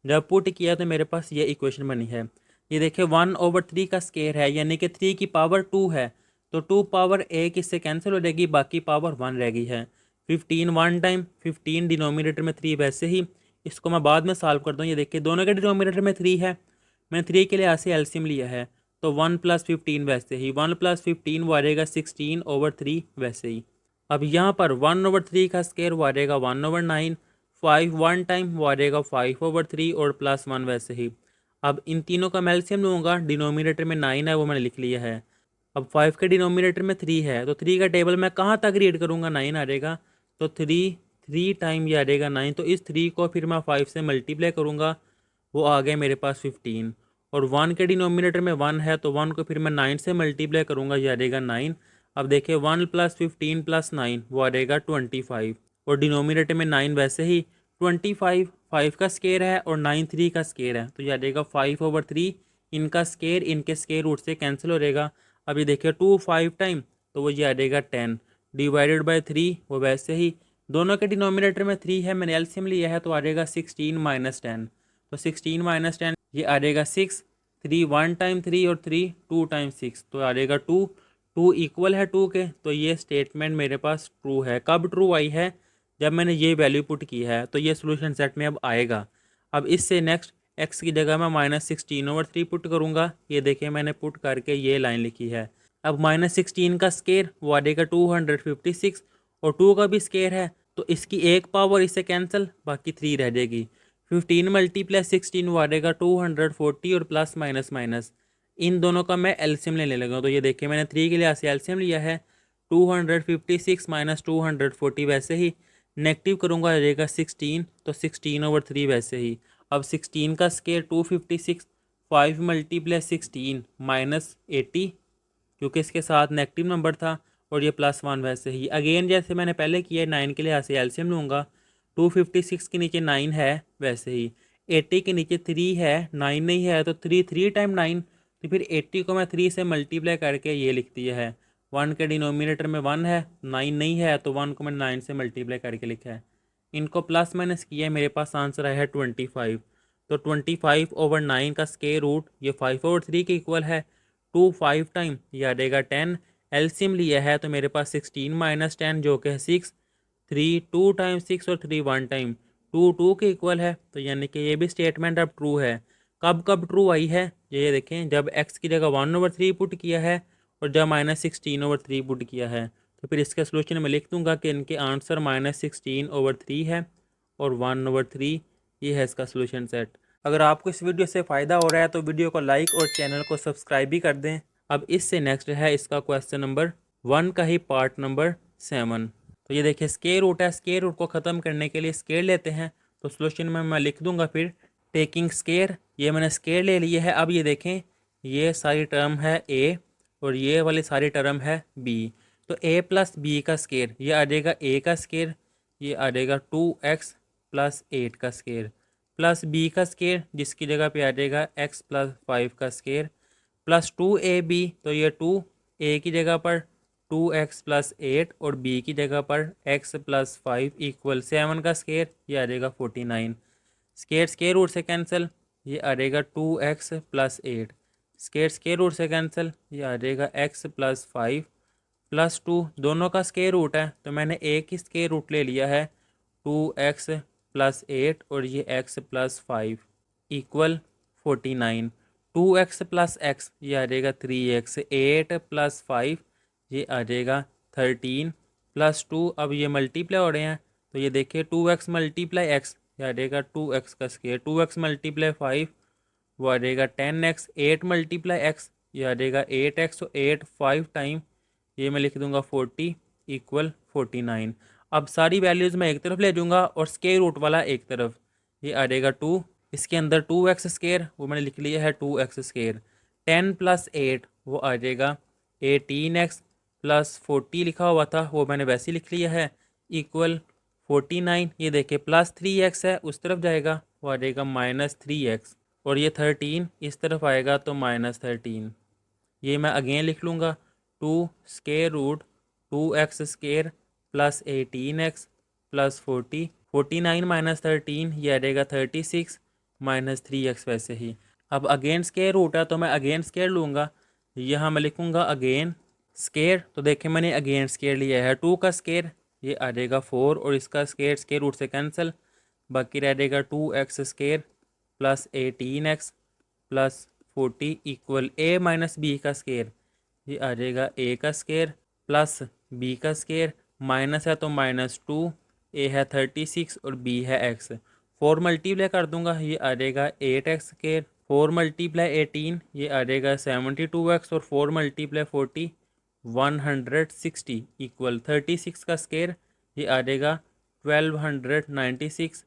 जब पुट किया तो मेरे पास ये इक्वेशन बनी है। ये देखिए 1/3 का स्केयर है, यानी कि 3 की पावर 2 है, तो 2 पावर एक इससे कैंसिल हो जाएगी, बाकी पावर 1 रह गई है। 15 1 टाइम 15 डिनोमिनेटर में 3 वैसे ही, इसको मैं बाद में सॉल्व कर दूँ। ये देखिए दोनों के डिनोमिनेटर में 3 है, मैंने 3 के लिए ऐसे एलसीएम लिया है, तो 1 + 15 वैसे ही, 1 + 15 वो आ जाएगा 16/3 वैसे ही। अब यहाँ पर 1/3 का स्केयर वो आ जाएगा 1/9, 5 1 टाइम वो आ जाएगा 5/3 और +1 वैसे ही। अब इन तीनों का मैं एलसीएम लूँगा, डिनोमिनेटर में 9 है वो मैंने लिख लिया है। अब 5 के डिनोमिनेटर में 3 है, तो 3 का टेबल मैं कहाँ तक रीड करूँगा, 9 आ जाएगा, तो 3 टाइम ये आ जाएगा 9, तो इस 3 को फिर मैं 5 से मल्टीप्लाई करूँगा, वो आ गया मेरे पास 15। और 1 के डिनोमिनेटर में 1 है, तो 1 को फिर मैं 9 से मल्टीप्लाई करूँगा, ये आ जाएगा 9। अब देखिए 1 + 15 + 9 वो आ जाएगा 25, और डिनोमिनेटर में 9 वैसे ही, 25 5 का स्केयर है और 9 3 का स्केयर है, तो ये आ जाएगा 5/3। इनका स्केयर इनके स्केयर रूट से कैंसिल हो जाएगा। अब ये देखिए 2 5 टाइम, तो वो ये आ जाएगा 10 डिवाइडेड बाई 3, वो वैसे ही दोनों के डिनोमिनेटर में 3 है, मैंने एलसीएम लिया है, तो आ जाएगा 16 - 10, तो 16 - 10 ये आ जाएगा 6, 3 1 टाइम 3 और 3 2 टाइम 6, तो आ जाएगा 2, 2 इक्वल है 2 के, तो ये स्टेटमेंट मेरे पास ट्रू है। कब ट्रू आई है, जब मैंने ये वैल्यू पुट की है, तो ये सोल्यूशन सेट में अब आएगा। अब इससे नेक्स्ट एक्स की जगह मैं -16/3 पुट करूँगा। ये देखिए मैंने पुट करके ये लाइन लिखी है। अब -16 का स्केयर वो आ जाएगा 256, और 2 का भी स्केयर है, तो इसकी एक पावर इससे कैंसिल, बाकी 3 रह जाएगी। 15 × 16 वो आ जाएगा 240, और प्लस माइनस माइनस इन दोनों का मैं एलसीएम लेने लगा, तो ये देखिए मैंने 3 के लिए ऐसे एलसीएम लिया है, 256 - 240 वैसे ही, नेगेटिव करूँगा आ जाएगा 16, तो 16/3 वैसे ही। अब 16 का स्केयर 256, 5 × 16 -80, क्योंकि इसके साथ नेगेटिव नंबर था, और ये +1 वैसे ही। अगेन जैसे मैंने पहले किया, 9 के लिए ऐसे एलसीएम लूँगा, 256 के नीचे 9 है वैसे ही, 80 के नीचे 3 है, 9 नहीं है, तो 3 3 टाइम 9, तो फिर 80 को मैं 3 से मल्टीप्लाई करके ये लिख दिया है। 1 के डिनोमिनेटर में 1 है, 9 नहीं है, तो 1 को मैंने 9 से मल्टीप्लाई करके लिखा है। इनको प्लस माइनस किया, मेरे पास आंसर आया है 25। तो 25/9 का स्केयर रूट ये 5/3 के इक्वल है। 2 5 टाइम ये आ जाएगा 10, एलसीएम लिया है, तो मेरे पास 16 - 10 जो कि है 6, 3 2 टाइम 6 और 3 1 टाइम 2 2 के इक्वल है, तो यानी कि ये भी स्टेटमेंट अब ट्रू है। कब कब ट्रू आई है, ये देखें, जब x की जगह 1/3 पुट किया है, और जब -16/3 पुट किया है, तो फिर इसका सोल्यूशन मैं लिख दूंगा कि इनके आंसर -16/3 है, और 1/3 ये है इसका सोल्यूशन सेट। अगर आपको इस वीडियो से फ़ायदा हो रहा है तो वीडियो को लाइक और चैनल को सब्सक्राइब भी कर दें। अब इससे नेक्स्ट है इसका क्वेश्चन नंबर 1 का ही पार्ट नंबर 7। तो ये देखिए स्केयर रूट है, स्केयर रूट को ख़त्म करने के लिए स्केयर लेते हैं, तो सोल्यूशन में मैं लिख दूंगा फिर टेकिंग स्केयर, ये मैंने स्केयर ले लिए है। अब ये देखें ये सारी टर्म है ए, और ये वाली सारी टर्म है बी, तो a + b का स्केयर ये आ जाएगा a का स्केयर, ये आ जाएगा 2x + 8 का स्केयर, प्लस बी का स्केयर जिसकी जगह पे आ जाएगा एक्स प्लस 5 का स्केयर प्लस 2ab, तो ये 2 a की जगह पर 2x प्लस 8 और b की जगह पर x प्लस 5 इक्वल 7 का स्केयर, ये आ जाएगा 49। स्केयर स्केयर रूट से कैंसिल, ये आ जाएगा 2x plus 8। Square square root से कैंसिल, ये आ जाएगा x प्लस 5 प्लस 2, दोनों का स्केयर रूट है तो मैंने एक ही स्केयर रूट ले लिया है 2x प्लस 8 और ये x plus 5 equal 49। 2x plus x ये आ जाएगा 3x, 8 प्लस 5 ये आ जाएगा 13 प्लस 2, अब ये मल्टीप्लाई हो रहे हैं तो ये देखिए 2x मल्टीप्लाई x ये आ जाएगा 2x का स्केयर, 2x मल्टीप्लाई 5 वो आ जाएगा 10x, 8 मल्टीप्लाई x ये आ जाएगा 8x, तो 8 5 टाइम ये मैं लिख दूंगा 40 इक्वल 49। अब सारी वैल्यूज़ मैं एक तरफ ले जाऊंगा और स्केयर रूट वाला एक तरफ, ये आ जाएगा 2, इसके अंदर 2x स्केयर वो मैंने लिख लिया है 2x स्केयर, 10 प्लस 8 वो आ जाएगा 18x प्लस 40 लिखा हुआ था वो मैंने वैसे ही लिख लिया है इक्वल 49। ये देखिए प्लस 3x है उस तरफ जाएगा वो आ जाएगा -3x और ये 13 इस तरफ आएगा तो -13। ये मैं अगेन लिख लूँगा 2 square root 2x square plus 18x plus 40, 49 minus 13 ये आ जाएगा 36 माइनस 3x वैसे ही। अब अगेन स्केयर रूट है तो मैं अगेन स्केयर लूँगा, यहाँ मैं लिखूँगा अगेन स्केयर, तो देखें मैंने अगेन स्केयर लिया है 2 का स्केयर ये आ जाएगा 4 और इसका स्केयर स्केयर रूट से कैंसिल, बाकी रह जाएगा 2x square plus 18x plus 40 equal a minus B का स्केयर, ये आ जाएगा a का स्केयर प्लस b का स्केयर, माइनस है तो -2, a है 36 और b है x, 4 मल्टीप्लाई कर दूंगा ये आ जाएगा 8x स्केयर, 4 मल्टीप्लाई 18 ये आ जाएगा 72x और 4 मल्टीप्लाई 40 160 इक्वल 36 का स्केयर, ये आ जाएगा 1296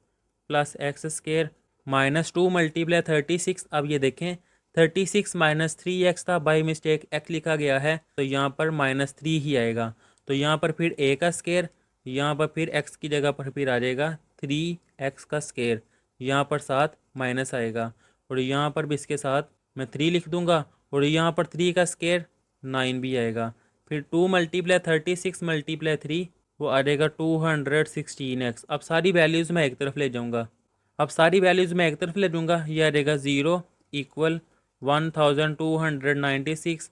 प्लस एक्स स्केयर -2 मल्टीप्लाई 36। अब ये देखें 36 माइनस 3x था, बाई मिस्टेक x लिखा गया है तो यहाँ पर -3 ही आएगा, तो यहाँ पर फिर a का स्केयर, यहाँ पर फिर x की जगह पर फिर आ जाएगा 3x का स्केयर, यहाँ पर साथ माइनस आएगा और यहाँ पर भी इसके साथ मैं 3 लिख दूंगा और यहाँ पर 3 का स्केयर 9 भी आएगा, फिर 2 मल्टीप्लाई 36 मल्टीप्लाई 3 वो आ जाएगा 216x। अब सारी वैल्यूज़ मैं एक तरफ ले जाऊँगा, अब सारी वैल्यूज़ मैं एक तरफ ले दूँगा, ये आ जाएगा 0 equal 1296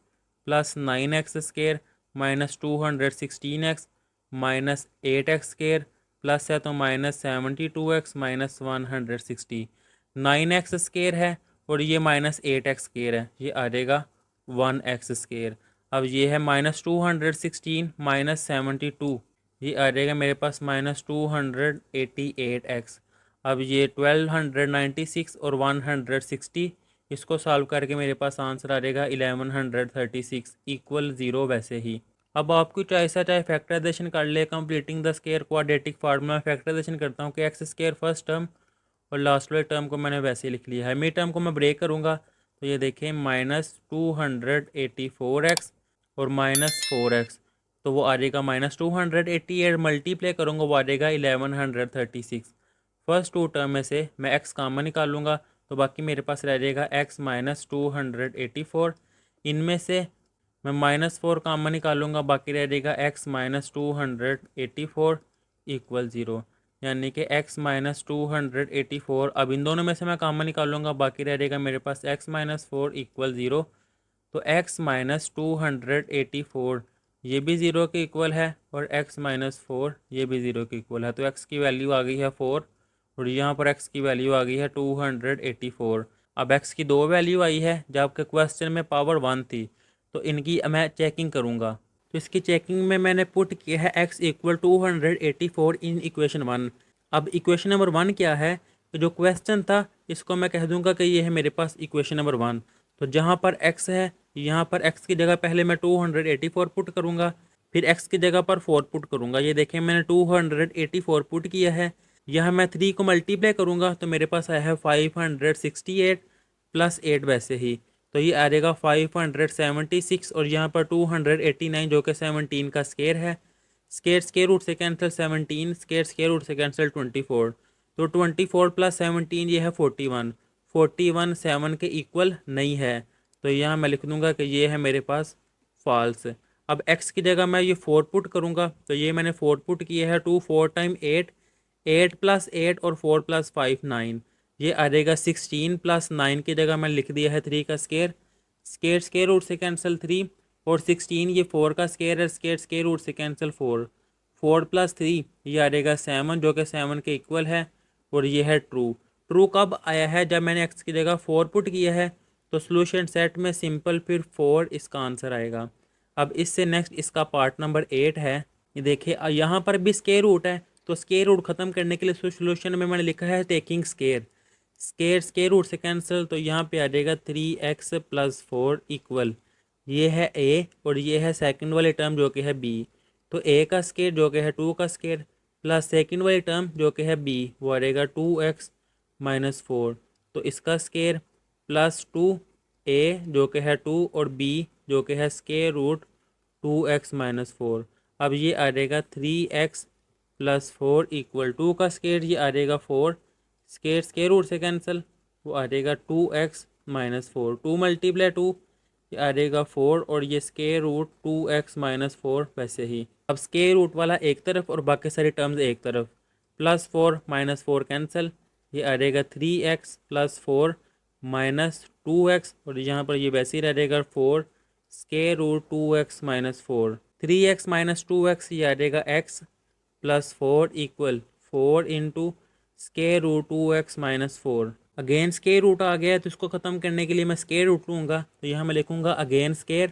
plus 9x square minus 216x minus 8x square plus है तो -72x माइनस 160, 9x स्केयर है और ये -8x स्केयर है, ये आ जाएगा 1x स्केयर। अब ये है -216 माइनस 72, ये आ जाएगा मेरे पास -288x। अब ये 1296 और 160 इसको सॉल्व करके मेरे पास आंसर आ जाएगा 1136 इक्वल 0 वैसे ही। अब आपको चाहे फैक्टराइजेशन कर ले, completing the square quadratic formula factorisation करता हूँ कि एक्स स्केयर फर्स्ट टर्म और लास्ट वाले टर्म को मैंने वैसे लिख लिया है, मिड टर्म को मैं ब्रेक करूँगा तो ये देखें -284x और -4x, तो वो आ जाएगा -288 मल्टीप्लाई करूँगा वो आ जाएगा 1136। फर्स्ट टू टर्म में से मैं एक्स कामन निकालूंगा तो बाकी मेरे पास रह जाएगा x -284, इनमें से मैं -4 कामन निकालूंगा बाकी रह जाएगा x -284 इक्वल 0, यानी कि x -284, अब इन दोनों में से मैं कामन निकालूंगा बाकी रह जाएगा मेरे पास x -4 इक्वल 0, तो x -284 ये भी 0 के इक्वल है और x -4 ये भी 0 के इक्वल है, तो x की वैल्यू आ गई है 4 और यहाँ पर x की वैल्यू आ गई है 284। अब x की दो वैल्यू आई है, जबकि क्वेश्चन में पावर 1 थी, तो इनकी मैं चेकिंग करूँगा, तो इसकी चेकिंग में मैंने पुट किया है x इक्वल 284 इन इक्वेशन 1। अब इक्वेशन नंबर 1 क्या है, तो जो क्वेश्चन था इसको मैं कह दूंगा कि ये है मेरे पास इक्वेशन नंबर 1, तो जहाँ पर x है यहाँ पर x की जगह पहले मैं 284 पुट करूँगा, फिर x की जगह पर 4 पुट करूँगा, ये देखें मैंने 284 पुट किया है, यहाँ मैं 3 को मल्टीप्लाई करूँगा तो मेरे पास आया है 568 प्लस 8 वैसे ही, तो ये आ जाएगा 576 और यहाँ पर 289 जो कि 17 का स्केयर है, स्केयर स्केयर रूट से कैंसिल 17, स्केयर स्केयर रूट से कैंसिल 24, तो 24 प्लस 17 ये है 41, 41 7 के इक्वल नहीं है, तो यहाँ मैं लिख दूंगा कि ये है मेरे पास फॉल्स। अब x की जगह मैं ये 4 पुट करूँगा, तो ये मैंने 4 पुट किया है, 2 4 टाइम 8, 8 प्लस 8 और 4 प्लस 5 9, ये आ जाएगा 16 प्लस 9 की जगह मैं लिख दिया है 3 का स्केयर, स्केयर स्केयर रूट से कैंसिल 3, और 16 ये 4 का स्केयर है, स्केयर स्केयर रूट से कैंसिल 4, 4 प्लस 3 ये आ जाएगा 7 जो कि 7 के इक्वल है, और ये है ट्रू। ट्रू कब आया है? जब मैंने x की जगह 4 पुट किया है, तो सोल्यूशन सेट में सिंपल फिर 4 इसका आंसर आएगा। अब इससे नेक्स्ट इसका पार्ट नंबर 8 है। ये देखिए यहाँ पर भी स्केयर रूट है, तो स्केयर रूट ख़त्म करने के लिए सोल्यूशन में मैंने लिखा है taking square, square square root से कैंसिल, तो यहाँ पे आ जाएगा 3x प्लस 4 इक्वल, ये है a और ये है सेकंड वाली टर्म जो कि है b, तो a का स्केयर जो कि है 2 का स्केयर प्लस सेकंड वाली टर्म जो कि है b वो आ जाएगा 2x माइनस 4, तो इसका स्केयर प्लस 2a जो कि है 2 और b जो कि है स्केयर रूट 2x माइनस 4। अब ये आ जाएगा 3x प्लस 4 इक्वल 2 का स्केयर ये आ जाएगा 4, स्केयर स्केयर रूट से कैंसिल, वो आ जाएगा 2x माइनस 4, 2 मल्टीप्लाई 2 ये आ जाएगा 4, और ये स्केयर रूट 2x माइनस 4 वैसे ही। अब स्केयर रूट वाला एक तरफ और बाकी सारी टर्म्स एक तरफ, प्लस 4 माइनस 4 कैंसिल, ये आ जाएगा 3x प्लस 4 माइनस 2x, और यहाँ पर ये वैसे ही रह जाएगा 4 square root 2x minus 4, 3x minus 2x ये आ जाएगा x plus 4 equal 4 into square root 2x minus 4। Again square root आ गया है, तो इसको ख़त्म करने के लिए मैं स्केयर रूट लूँगा, तो यहाँ मैं लिखूँगा अगेन स्केयर,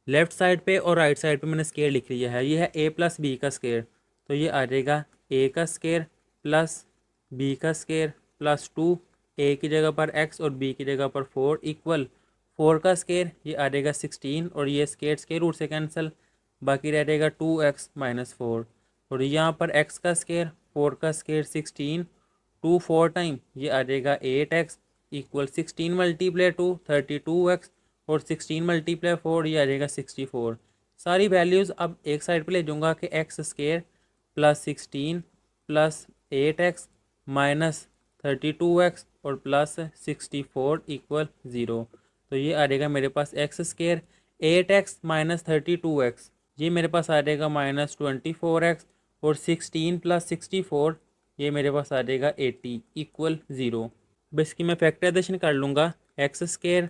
लेफ्ट साइड पे और राइट साइड पे मैंने स्केयर लिख लिया है, ये है a प्लस बी का स्केयर, तो ये आ जाएगा a का स्केयर प्लस b का स्केयर प्लस 2, a की जगह पर x और b की जगह पर 4 इक्वल 4 का स्केयर ये आ जाएगा 16, और ये स्केयर स्केयर रूट से कैंसिल, बाकी रह जाएगा 2x माइनस 4, और यहाँ पर x का स्केयर 4 का स्केयर 16, 2 4 टाइम ये आ जाएगा 8x इक्वल 16 मल्टीप्लाई 2 32x, और 16 मल्टीप्लाई 4 ये आ जाएगा 64। सारी वैल्यूज़ अब एक साइड पे ले जाऊँगा कि X square plus 16 plus 8x minus 32x और प्लस 64 इक्वल 0, तो ये आ जाएगा मेरे पास x square 8x minus 32x, ये मेरे पास आ जाएगा माइनस 24x, और 16 प्लस 64 ये मेरे पास आ जाएगा 80 इक्वल 0। अब इसकी मैं फैक्टराइजेशन कर लूँगा, एक्स स्केयर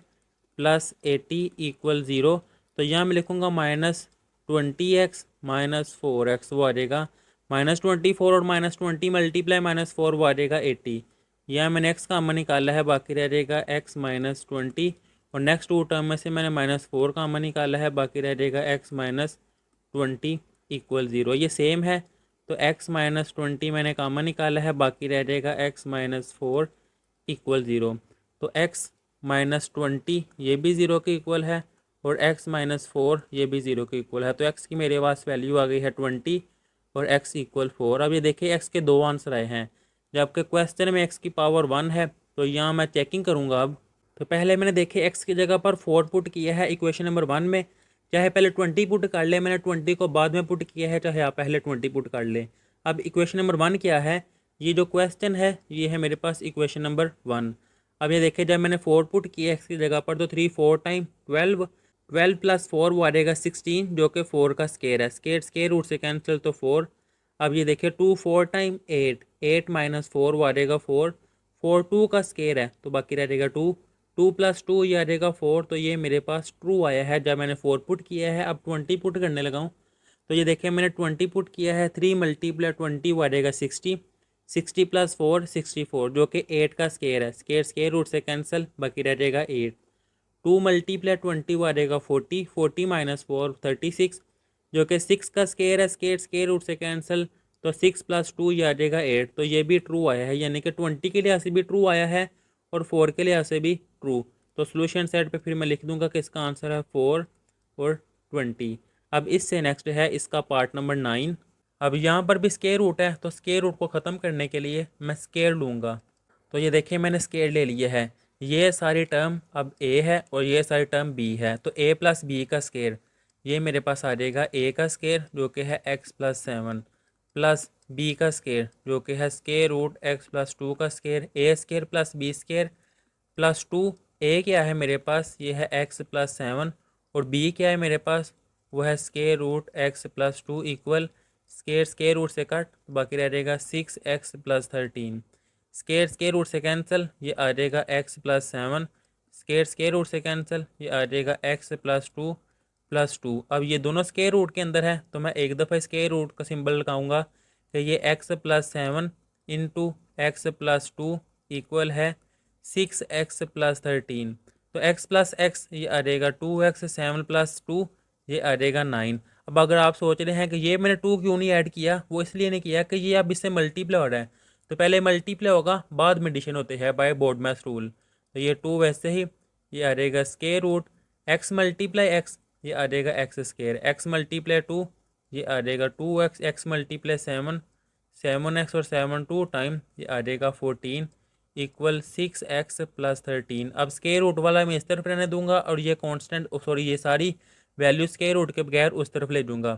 प्लस 80 इक्वल 0, तो यहाँ मैं लिखूँगा माइनस 20x माइनस 4x, वो आ जाएगा माइनस 24 और माइनस 20 मल्टीप्लाई माइनस 4 वो आ जाएगा 80, यहाँ मैंने x का अम्मा निकाला है, बाकी रह जाएगा x माइनस 20, और नेक्स्ट टू टर्म में से मैंने माइनस 4 का अम्मा निकाला है, बाकी रह जाएगा x माइनस 20 इक्वल 0, ये सेम है, तो x माइनस 20 मैंने कामा निकाला है, बाकी रह जाएगा x माइनस 4 इक्वल 0, तो x माइनस 20 ये भी 0 के इक्वल है, और x माइनस 4 ये भी 0 के इक्वल है, तो x की मेरे पास वैल्यू आ गई है 20 और x इक्वल 4। अब ये देखिए x के दो आंसर आए हैं, जब आपके क्वेश्चन में x की पावर 1 है, तो यहाँ मैं चेकिंग करूँगा। अब तो पहले मैंने देखे x की जगह पर 4 पुट किया है इक्वेशन नंबर 1 में, चाहे पहले 20 पुट कर ले, मैंने 20 को बाद में पुट किया है, चाहे आप पहले 20 पुट कर ले। अब इक्वेशन नंबर 1 क्या है, ये जो क्वेश्चन है ये है मेरे पास इक्वेशन नंबर 1। अब ये देखिए जब मैंने 4 पुट किया एक्स की जगह पर, तो 3 4 टाइम 12, 12 प्लस 4 वो आ जाएगा 16 जो कि 4 का स्केयर है, स्केयर स्केयर रूट से कैंसिल तो 4। अब ये देखिए 2 4 टाइम 8, 8 माइनस 4 वो आ जाएगा 4, 4 2 का स्केयर है तो बाकी रह जाएगा 2, 2 प्लस 2 ये आ जाएगा 4, तो ये मेरे पास ट्रू आया है जब मैंने 4 पुट किया है। अब 20 पुट करने लगा हूँ, तो ये देखिए मैंने 20 पुट किया है, 3 मल्टीप्लाई 20 वो आ जाएगा 60, 60 प्लस 4 64 जो कि 8 का स्केयर है, स्केयर स्केयर रूट से कैंसिल, बाकी रह जाएगा 8, 2 मल्टीप्लाई 20 वो आ जाएगा 40, 40 माइनस 4 36 जो कि 6 का स्केयर है, स्केयर स्केयर रूट से कैंसिल, तो 6 प्लस 2 ये आ जाएगा 8, तो ये भी ट्रू आया है, यानी कि 20 के लिहाज से भी ट्रू आया है और 4 के लिहाज से भी ट्रू। तो सोल्यूशन सेट पे फिर मैं लिख दूंगा कि इसका आंसर है 4 और 20। अब इससे नेक्स्ट है इसका पार्ट नंबर 9। अब यहाँ पर भी स्केयर रूट है, तो स्केयर रूट को ख़त्म करने के लिए मैं स्केयर लूँगा, तो ये देखिए मैंने स्केयर ले लिया है, ये सारी टर्म अब a है और ये सारी टर्म b है, तो a प्लस बी का स्केयर ये मेरे पास आ जाएगा a का स्केयर जो कि है x प्लस 7 प्लस बी का स्केयर जो कि है square root X plus two का square, A square plus B square plus two. A क्या है मेरे पास, ये है एक्स प्लस सेवन, और बी क्या है मेरे पास, वो है square root X plus two equal square square root से कट, बाकी रह जाएगा six x plus thirteen. Square square root से कैंसिल, ये आ जाएगा X plus seven, square square root से कैंसिल, ये आ जाएगा X plus two plus two. अब ये दोनों स्केयर रूट के अंदर है तो मैं एक दफ़ा स्केयर रूट का सिंबल लगाऊंगा कि ये X plus seven into X plus two equal है सिक्स एक्स प्लस थर्टीन। तो एक्स प्लस एक्स ये आ जाएगा two X, seven plus two ये आ जाएगा नाइन। अब अगर आप सोच रहे हैं कि ये मैंने टू क्यों नहीं ऐड किया, वो इसलिए नहीं किया कि ये अब इससे मल्टीप्लाई हो रहा है, तो पहले मल्टीप्लाई होगा बाद में एडिशन होते हैं बाय बोर्ड मैथ रूल। तो ये टू वैसे ही ये आ जाएगा square root X multiply X, ये आ जाएगा x square, X multiply two ये आ जाएगा two X, X multiply seven, seven X और सेवन टू टाइम ये आ जाएगा fourteen equal six x plus thirteen. अब स्केयर रूट वाला मैं इस तरफ रहने दूंगा और ये कांस्टेंट सॉरी ये सारी वैल्यू स्केयर रूट के बगैर उस तरफ ले दूंगा।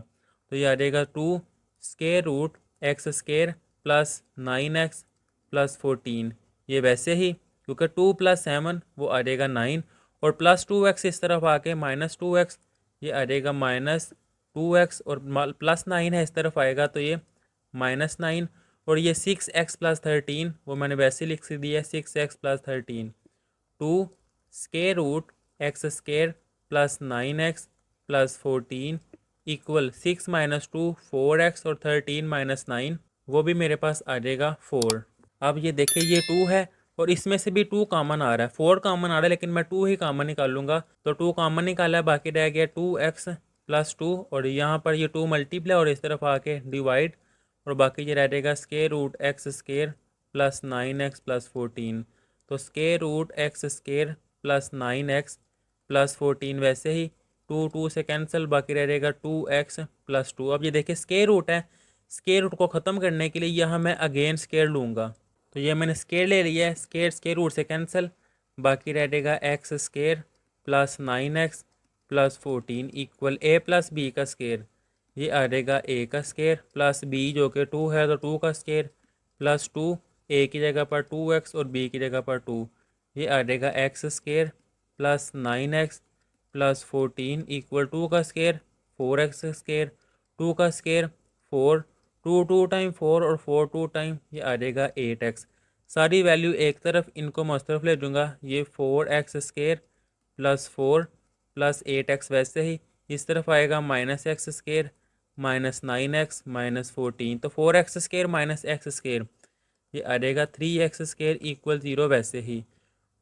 तो ये आ जाएगा two square root x square plus nine x plus fourteen. ये वैसे ही क्योंकि टू प्लस सेवन वो आ जाएगा नाइन, और प्लस टू एक्स इस तरफ आके माइनस टू एक्स ये आ जाएगा माइनस टू एक्स, और प्लस नाइन है इस तरफ आएगा तो ये माइनस नाइन, और ये सिक्स एक्स प्लस थर्टीन वो मैंने वैसे लिख दिया है six x plus thirteen. Two square root x square plus nine x plus fourteen equal six minus two four X, और थर्टीन माइनस नाइन वो भी मेरे पास आ जाएगा फोर। अब ये देखिए ये टू है और इसमें से भी टू कॉमन आ रहा है, फोर कॉमन आ रहा है, लेकिन मैं टू ही कॉमन निकालूंगा। तो टू कॉमन निकाला है, बाकी रह गया टू एक्स प्लस टू, और यहाँ पर ये टू मल्टीप्लाई और इस तरफ आके डिवाइड, और बाकी ये रह जाएगा square root x square plus nine x plus fourteen. तो square root x square plus nine x plus fourteen वैसे ही टू टू से कैंसिल, बाकी रह जाएगा टू एक्स प्लस टू। अब ये देखिए स्केयर रूट है, स्केयर रूट को ख़त्म करने के लिए यहाँ मैं अगेन स्केयर लूँगा, तो ये मैंने स्केयर ले लिया है, स्केयर स्केयर रूट से कैंसिल, बाकी रह जाएगा x square plus nine x plus fourteen equal a plus B का स्केयर, ये आ जाएगा ए का स्केयर प्लस बी जो कि टू है तो टू का स्केयर प्लस टू, ए की जगह पर टू एक्स और बी की जगह पर टू, ये आ जाएगा x square plus nine x plus fourteen equal two का square four x square, two का square four, two two time four और फोर टू टाइम ये आ जाएगा एट एक्स। सारी वैल्यू एक तरफ, इनको मैं उस तरफ ले दूँगा, ये four x square plus four plus eight x वैसे ही इस तरफ आएगा minus x square minus nine x minus fourteen. तो four x square minus x square ये आ जाएगा three x square equal zero वैसे ही,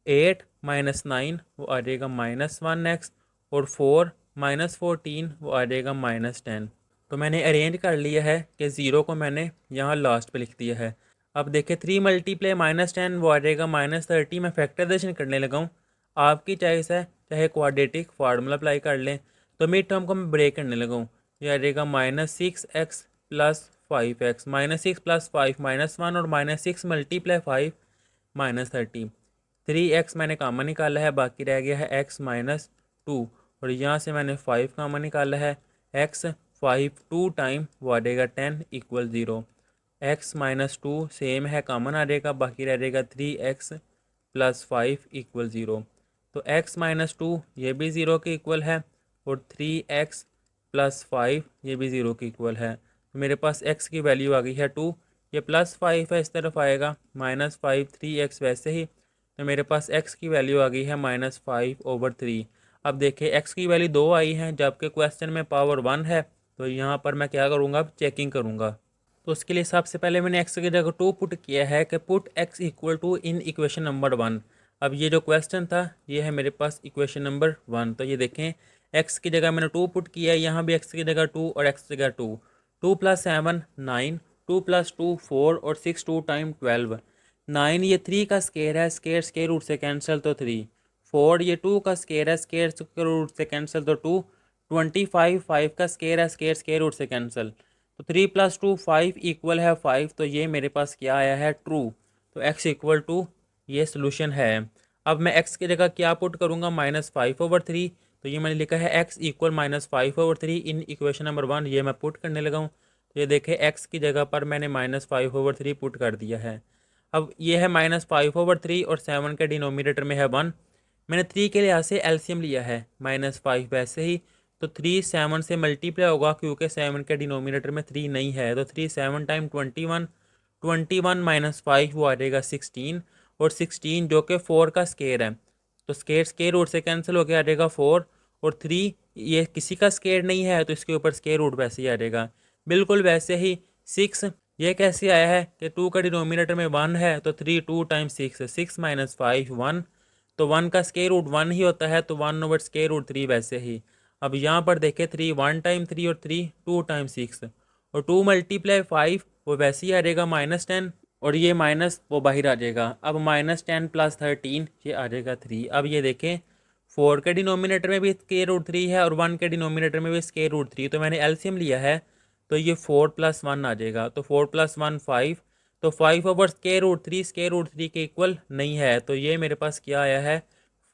एट माइनस नाइन वो आ जाएगा माइनस वन एक्स, और फोर माइनस फोर्टीन वो आ जाएगा माइनस टेन। तो मैंने अरेंज कर लिया है कि ज़ीरो को मैंने यहाँ लास्ट पे लिख दिया है। अब देखिए थ्री मल्टीप्लाई माइनस टेन वो आ जाएगा माइनस थर्टी। मैं फैक्टराइजेशन करने लगा हूँ, आपकी चॉइस है, चाहे क्वाड्रेटिक फार्मूला अप्लाई कर लें। तो मिड टर्म को मैं ब्रेक करने लगा हूँ, ये आ जाएगा minus six x plus five x, minus six plus five minus one, और minus six multiply five minus thirty. Three x मैंने कामन निकाला है, बाकी रह गया है एक्स माइनस टू, और यहाँ से मैंने फाइव कामन निकाला है, एक्स फाइव टू टाइम वो आ जाएगा ten equal zero, x minus to same है कामन आ जाएगा, बाकी रह जाएगा three x plus five equal zero. तो एक्स माइनस टू ये भी ज़ीरो के इक्वल है, और थ्री एक्स प्लस फाइव ये भी ज़ीरो के इक्वल है। तो मेरे पास एक्स की वैल्यू आ गई है टू, ये प्लस फाइव है इस तरफ आएगा माइनस फाइव, थ्री एक्स वैसे ही, तो मेरे पास x की वैल्यू आ गई है माइनस फाइव ओवर थ्री। अब देखिए x की वैल्यू दो आई है जबकि क्वेश्चन में पावर वन है, तो यहाँ पर मैं क्या करूँगा, अब चेकिंग करूँगा। तो उसके लिए सबसे पहले मैंने x की जगह टू पुट किया है कि put x equal two in equation number one. अब ये जो क्वेश्चन था ये है मेरे पास इक्वेशन नंबर वन, तो ये देखें x की जगह मैंने टू पुट किया है, यहाँ भी x की जगह टू और x की जगह two, two plus seven nine, two plus two four, और six two time twelve. Nine ये थ्री का स्केयर है, स्केयर स्केयर रूट से कैंसिल तो थ्री, फोर ये टू का स्केयर है, स्केयर स्केयर रूट से कैंसिल तो टू, ट्वेंटी फाइव फाइव का स्केयर है, स्केयर स्केयर रूट से कैंसिल, तो three plus two five equal है फाइव, तो ये मेरे पास क्या आया है ट्रू। तो एक्स इक्वल टू ये सोल्यूशन है। अब मैं एक्स की जगह क्या पुट करूँगा, माइनस फाइव ओवर थ्री, तो ये मैंने लिखा है x equal minus five over three इन इक्वेशन नंबर वन, ये मैं पुट करने लगा हूँ। तो ये देखें एक्स की जगह पर मैंने -5/3 पुट कर दिया है। अब ये है -5/3 और 7 के डिनोमिनेटर में है 1। मैंने 3 के लिहाज से एलसीएम लिया है -5 वैसे ही, तो 3 7 से मल्टीप्लाई होगा क्योंकि 7 के डिनोमिनेटर में 3 नहीं है, तो 3 7 टाइम 21, 21 -5 वो आ जाएगा 16, और 16 जो कि 4 का स्केयर है, तो स्केयर स्केयर रूट से कैंसिल होकर आ जाएगा 4, और 3 ये किसी का स्केयर नहीं है तो इसके ऊपर स्केयर रूट वैसे ही आ जाएगा। बिल्कुल वैसे ही 6, ये कैसे आया है कि 2 का डिनोमिनेटर में 1 है, तो 3 2 टाइम 6, 6 -5 1, तो 1 का स्केयर रूट 1 ही होता है, तो 1/√3 वैसे ही। अब यहाँ पर देखें 3 1 टाइम 3 और 3 2 टाइम 6, और 2 मल्टीप्लाई 5 वो वैसे ही आ जाएगा -10, और ये माइनस वो बाहर आ जाएगा। अब -10 + 13 ये आ जाएगा 3। अब ये देखें 4 के डिनोमिनेटर में भी स्केयर रूट 3 है और 1 के डिनोमिनेटर में भी स्केयर रूट 3, तो मैंने एलसीएम लिया है, तो ये 4 + 1 आ जाएगा, तो 4 + 1 5, तो 5/√3 स्केयर रूट 3 के इक्वल नहीं है, तो ये मेरे पास क्या आया है,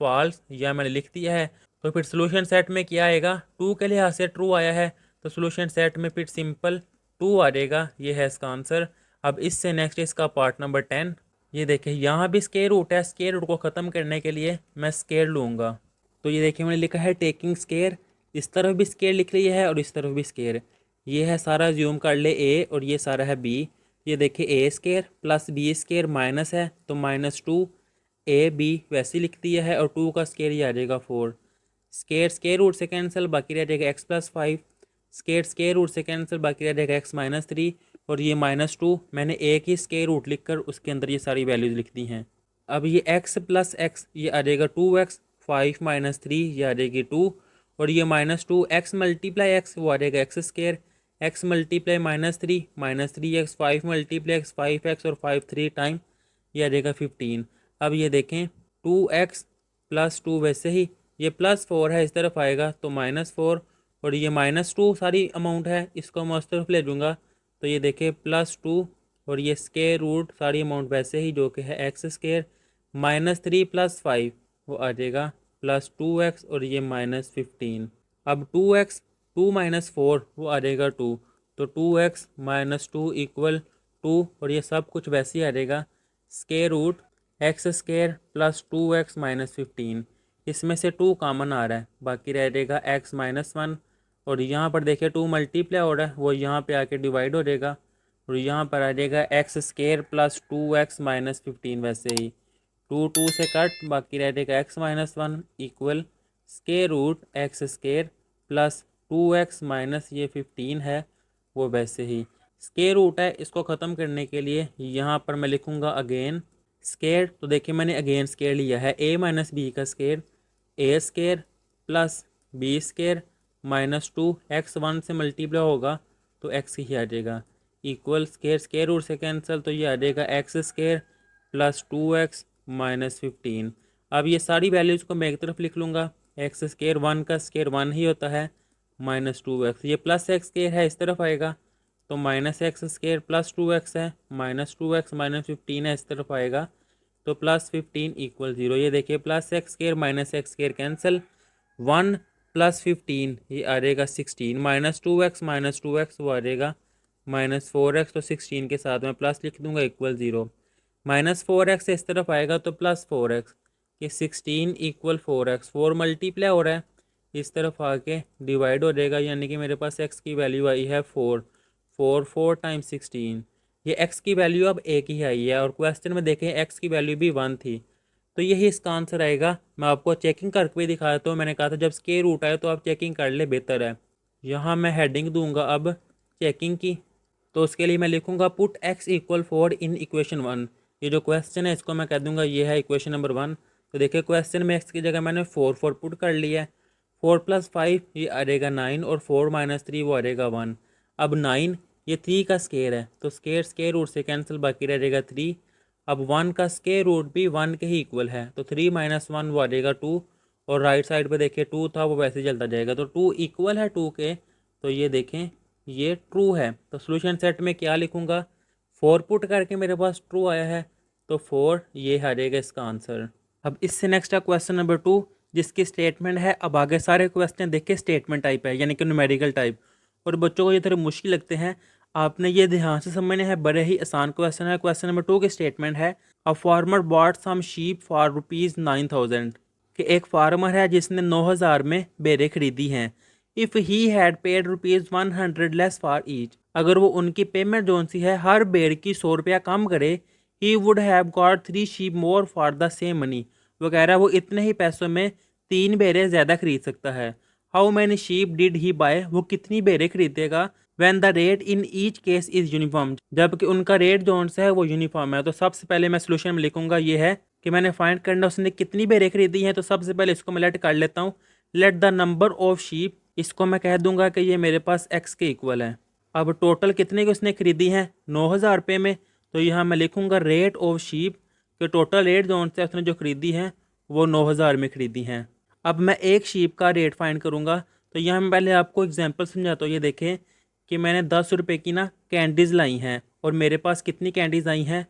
फॉल्स, या मैंने लिख दिया है। तो फिर सोल्यूशन सेट में क्या आएगा, 2 के लिहाज से ट्रू आया है, तो सोल्यूशन सेट में फिर सिंपल 2 आ जाएगा, ये है इसका आंसर। अब इससे नेक्स्ट इसका पार्ट नंबर 10। ये देखिए यहाँ भी स्केयर रूट है, स्केयर रूट को ख़त्म करने के लिए मैं स्केयर लूँगा, तो ये देखिए मैंने लिखा है टेकिंग स्केयर, इस तरफ भी स्केयर लिख लिया है और इस तरफ भी स्केयर। ये है सारा ज्यूम कर ले ए और ये सारा है बी। ये देखिए a square plus B square minus है तो -2, ए बी वैसे ही लिख दिया है, और 2 का स्केयर ये आ जाएगा 4। स्केयर स्केयर रूट से कैंसिल, बाकी रह जाएगा x + 5। स्केयर स्केयर रूट से कैंसिल, बाकी रह जाएगा x-3, और ये -2 मैंने एक ही स्केयर रूट लिखकर उसके अंदर ये सारी वैल्यूज़ लिख दी हैं। अब ये x + x ये आ जाएगा 2x, 5 - 3 ये आ जाएगी 2, और ये -2 x × x वो आ जाएगा x square, x × -3 -3x, 5 × x 5x, और 5 3 टाइम ये आ जाएगा 15। अब ये देखें 2x + 2 वैसे ही, ये +4 है इस तरफ आएगा तो -4, और ये -2 सारी अमाउंट है इसको मैं उस तरफ ले लूँगा, तो ये देखें +2, और ये स्केयर रूट सारी अमाउंट वैसे ही जो कि है एक्स स्केयर, -3 + 5 वो आ जाएगा +2x, और ये -15। अब 2x 2 - 4 वो आ जाएगा 2, तो 2x - 2 = 2, और ये सब कुछ वैसे ही आ जाएगा square root x square plus 2x - 15। इसमें से 2 कॉमन आ रहा है, बाकी रह जाएगा x - 1, और यहाँ पर देखिए 2 मल्टीप्लाई हो रहा है वो यहाँ पे आके डिवाइड हो जाएगा, और यहाँ पर आ जाएगा एक्स स्केयर प्लस 2x - 15 वैसे ही। 2 2 से कट, बाकी रह जाएगा x - 1 = square root x square plus 2x minus ये 15 है वो वैसे ही। स्केयर रूट है, इसको ख़त्म करने के लिए यहाँ पर मैं लिखूँगा अगेन स्केयर, तो देखिए मैंने अगेन स्केयर लिया है a - b का square, a square plus b square -2 x 1 से मल्टीप्लाई होगा तो x ही आ जाएगा, इक्वल स्केयर स्केयर रूट से कैंसिल, तो ये आ जाएगा एक्स स्केयर प्लस 2x - 15। अब ये सारी वैल्यूज़ को मैं एक तरफ लिख लूँगा, एक्स स्केयर 1 का स्केयर 1 ही होता है, -2x, ये प्लस एक्स स्केयर है इस तरफ आएगा, तो -x स्केयर प्लस 2x है, -2x - 15 है इस तरफ आएगा, तो +15 = 0। ये देखिए plus X square minus x square cancel, 1 + 15 ये आ जाएगा 16, -2x - 2x वो आ जाएगा -4x, तो 16 के साथ मैं प्लस लिख दूंगा = 0। -4x इस तरफ आएगा तो +4x, कि 16 = 4x, 4 मल्टीप्लाई हो रहा है इस तरफ आके डिवाइड हो जाएगा, यानी कि मेरे पास x की वैल्यू आई है 4, 4 टाइम 16, ये x की वैल्यू अब एक ही आई है, और क्वेश्चन में देखें x की वैल्यू भी 1 थी, तो यही इसका आंसर आएगा। मैं आपको चेकिंग करके भी दिखाया, तो मैंने कहा था जब स्केयर रूट आए तो आप चेकिंग कर ले बेहतर है। यहाँ मैं हेडिंग दूंगा अब चेकिंग की, तो उसके लिए मैं लिखूंगा पुट x = 4 इन इक्वेशन 1। ये जो क्वेश्चन है इसको मैं कह दूंगा ये है इक्वेशन नंबर 1। तो देखिए क्वेश्चन में x की जगह मैंने 4 पुट कर लिया है, 4 + 5 ये आ जाएगा 9, और 4 - 3 वो आ जाएगा 1। अब 9 ये 3 का स्केयर है, तो स्केयर स्केयर रूट से कैंसिल, बाकी रह जाएगा 3। अब 1 का स्केयर रूट भी 1 के ही इक्वल है, तो 3 - 1 वो आ जाएगा 2, और राइट साइड पे देखिए 2 था वो वैसे ही चलता जाएगा, तो 2 इक्वल है 2 के, तो ये देखें ये ट्रू है। तो सोल्यूशन सेट में क्या लिखूंगा, 4 पुट करके मेरे पास ट्रू आया है, तो 4 ये आ जाएगा इसका आंसर। अब इससे नेक्स्ट है क्वेश्चन नंबर 2, जिसकी स्टेटमेंट है, अब आगे सारे क्वेश्चन देखिए स्टेटमेंट टाइप है, यानी कि न्यूमेरिकल टाइप, और बच्चों को ये थोड़े मुश्किल लगते हैं। आपने ये ध्यान से समझना है, बड़े ही आसान क्वेश्चन है। क्वेश्चन नंबर 2 की स्टेटमेंट है, a farmer bought some sheep for ₹9,000, कि एक फार्मर है जिसने 9,000 में बेरें खरीदी हैं। If he had paid ₹100 less for each, अगर वो उनकी पेमेंट जोन सी है हर बेर की 100 रुपया कम करे, ही would have got 3 sheep more for the same money, वो कह रहा है वो इतने ही पैसों में 3 बेरें ज़्यादा खरीद सकता है। How many sheep did he buy, वो कितनी बेरें खरीदेगा, when the rate in each case is uniform, जबकि उनका रेट जोन सा है वो यूनिफॉर्म है। तो सबसे पहले मैं सोल्यूशन में लिखूंगा ये है कि मैंने फाइंड करना उसने कितनी बेरें खरीदी हैं। तो सबसे पहले इसको मैं लेट कर लेता हूँ, let the number of sheep, इसको मैं कह दूंगा कि ये मेरे पास एक्स के इक्वल है। अब टोटल कितने की उसने खरीदी हैं, 9,000 रुपये में। तो यहाँ मैं लिखूंगा रेट ऑफ शीप, कि टोटल रेट जोन से उसने जो खरीदी हैं वो 9,000 में खरीदी हैं। अब मैं एक शीप का रेट फाइंड करूँगा। तो यहाँ मैं पहले आपको एग्जांपल समझाता हूँ। ये देखें कि मैंने 10 रुपये की ना कैंडीज़ लाई हैं और मेरे पास कितनी कैंडीज़ आई हैं,